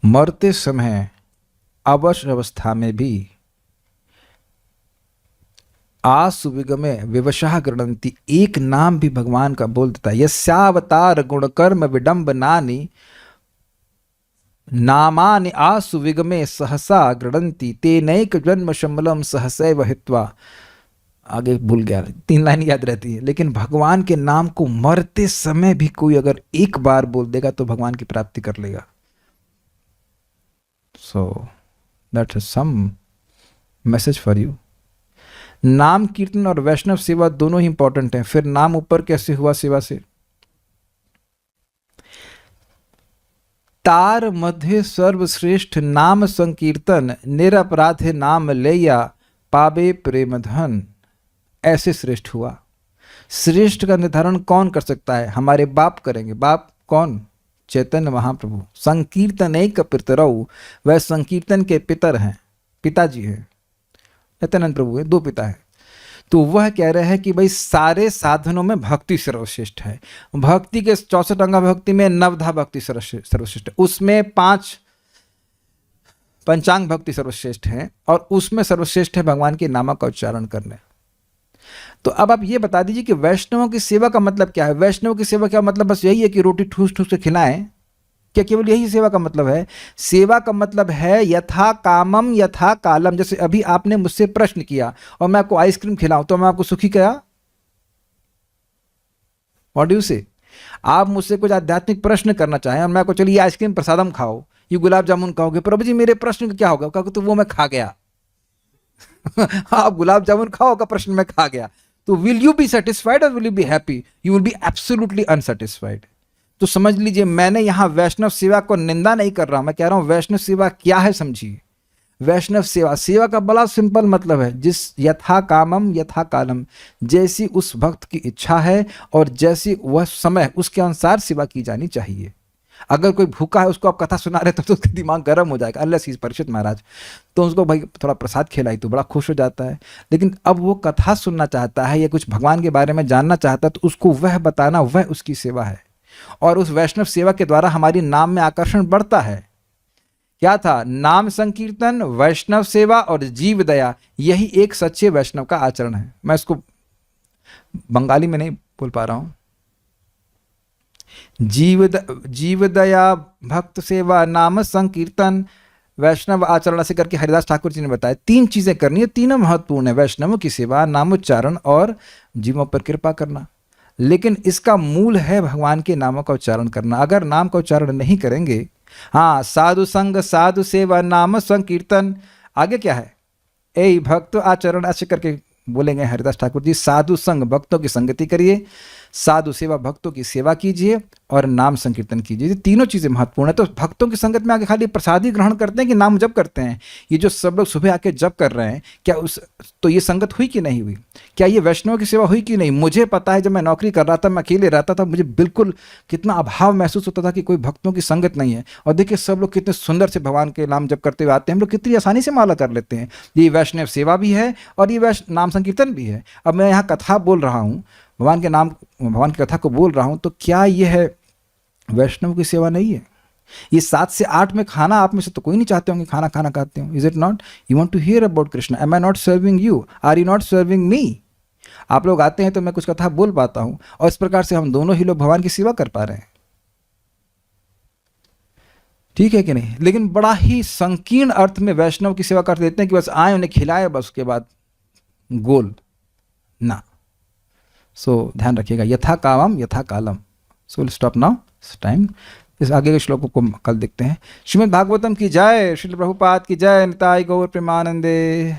मरते समय अवश्य अवस्था में भी आसुविगमे विवशः गृणन्ति, एक नाम भी भगवान का बोल देता है। यस्यावतार गुणकर्म विडंबनानि नामानि आसुविगमे सहसा गृणन्ति तेनैक जन्म शमलम सहसैव हित्वा। आगे भूल गया, 3 लाइन याद रहती है। लेकिन भगवान के नाम को मरते समय भी कोई अगर एक बार बोल देगा तो भगवान की प्राप्ति कर लेगा। So that is some message for you. नाम कीर्तन और वैष्णव सेवा दोनों ही इंपॉर्टेंट हैं। फिर नाम ऊपर कैसे हुआ सेवा से? तार मध्य सर्वश्रेष्ठ नाम संकीर्तन निरपराधे नाम लेया पावे प्रेम धन, ऐसे श्रेष्ठ हुआ। श्रेष्ठ का निर्धारण कौन कर सकता है? हमारे बाप करेंगे। बाप कौन? चैतन्य महाप्रभु। संकीर्तन एक पितरऊ, वह संकीर्तन के पितर हैं, पिताजी हैं। नित्यानंद प्रभु है, 2 पिता हैं। तो वह कह रहे हैं कि भाई सारे साधनों में भक्ति सर्वश्रेष्ठ है। भक्ति के 64 अंगा भक्ति में नवधा भक्ति सर्वश्रेष्ठ है, उसमें 5 पंचांग भक्ति सर्वश्रेष्ठ है, और उसमें सर्वश्रेष्ठ है भगवान के नाम का उच्चारण करने। तो अब आप ये बता दीजिए कि वैष्णवों की सेवा का मतलब क्या है? वैष्णव की सेवा का मतलब बस यही है कि रोटी ठूस ठूस के खिलाएं? क्या केवल यही सेवा का मतलब है? सेवा का मतलब है यथा कामम यथा कालम। जैसे अभी आपने मुझसे प्रश्न किया और मैं आपको आइसक्रीम खिलाऊं तो मैं आपको सुखी क्या? व्हाट डू यू से? आप मुझसे कुछ आध्यात्मिक प्रश्न करना चाहें और मैं आपको चलिए आइसक्रीम प्रसादम खाओ, ये गुलाब जामुन खाओगे, प्रभु जी मेरे प्रश्न का क्या होगा? तो वो मैं खा गया। आप गुलाब जामुन खाओ का प्रश्न में खा गया, तो विल यू बी सेटिस्फाइड और will you be happy? You will be absolutely unsatisfied. तो समझ लीजिए, मैंने यहां वैष्णव सेवा को निंदा नहीं कर रहा, मैं कह रहा हूं वैष्णव सेवा क्या है समझिए। वैष्णव सेवा का बड़ा सिंपल मतलब है, जिस यथा कामम यथा कालम, जैसी उस भक्त की इच्छा है और जैसी वह समय उसके अनुसार सेवा की जानी चाहिए। अगर कोई भूखा है उसको आप कथा सुना रहे तो उसका दिमाग गर्म हो जाएगा, अनलेस ही इज परीक्षित महाराज, तो उसको भाई थोड़ा प्रसाद खिलाई तो बड़ा खुश हो जाता है। लेकिन अब वो कथा सुनना चाहता है या कुछ भगवान के बारे में जानना चाहता है तो उसको वह बताना, वह उसकी सेवा है। और उस वैष्णव सेवा के द्वारा हमारी नाम में आकर्षण बढ़ता है। क्या था? नाम संकीर्तन, वैष्णव सेवा और जीव दया, यही एक सच्चे वैष्णव का आचरण है। मैं इसको बंगाली में नहीं बोल पा रहा हूं। जीव दया, भक्त सेवा, नाम संकीर्तन, वैष्णव आचरण, ऐसे करके हरिदास ठाकुर जी ने बताया 3 चीजें करनी है, तीनों महत्वपूर्ण है, वैष्णवों की सेवा, नामोच्चारण और जीवों पर कृपा करना। लेकिन इसका मूल है भगवान के नामों का उच्चारण करना। अगर नाम का उच्चारण नहीं करेंगे, हाँ, साधु संग, साधु सेवा, नाम संकीर्तन, आगे क्या है? ए भक्त आचरण, ऐसे करके बोलेंगे हरिदास ठाकुर जी। साधु संग, भक्तों की संगति करिए, साधु सेवा, भक्तों की सेवा कीजिए, और नाम संकीर्तन कीजिए। ये तीनों चीजें महत्वपूर्ण है। तो भक्तों की संगत में आगे खाली प्रसाद ही ग्रहण करते हैं कि नाम जप करते हैं? ये जो सब लोग सुबह आके जप कर रहे हैं, क्या तो ये संगत हुई कि नहीं हुई? क्या ये वैष्णव की सेवा हुई कि नहीं? मुझे पता है, जब मैं नौकरी कर रहा था, मैं अकेले रहता था, मुझे बिल्कुल कितना अभाव महसूस होता था कि कोई भक्तों की संगत नहीं है। और देखिए सब लोग कितने सुंदर से भगवान के नाम जप करते हुए आते हैं, हम लोग कितनी आसानी से माला कर लेते हैं। ये वैष्णव सेवा भी है और ये नाम संकीर्तन भी है। अब मैं यहाँ कथा बोल रहा हूँ, भगवान के नाम, भगवान की कथा को बोल रहा हूँ, तो क्या ये है वैष्णव की सेवा नहीं है? ये 7 से 8 में खाना, आप में से तो कोई नहीं चाहते होंगे खाना खाना खाते हो, is it not? You want to hear about Krishna, am I not serving you, are you not serving me? आप लोग आते हैं तो मैं कुछ कथा बोल पाता हूं, और इस प्रकार से हम दोनों ही लोग भगवान की सेवा कर पा रहे हैं। ठीक है कि नहीं? लेकिन बड़ा ही संकीर्ण अर्थ में वैष्णव की सेवा कर देते हैं कि बस आए, उन्हें खिलाए, बस उसके बाद गोल ना। सो ध्यान रखिएगा, यथा कामम यथा कालम। So will stop now, it's time. इस आगे के श्लोकों को कल देखते हैं। श्रीमद् भागवतम की जय, श्रील प्रभुपाद की जय, निताई गौर प्रेमानंदे।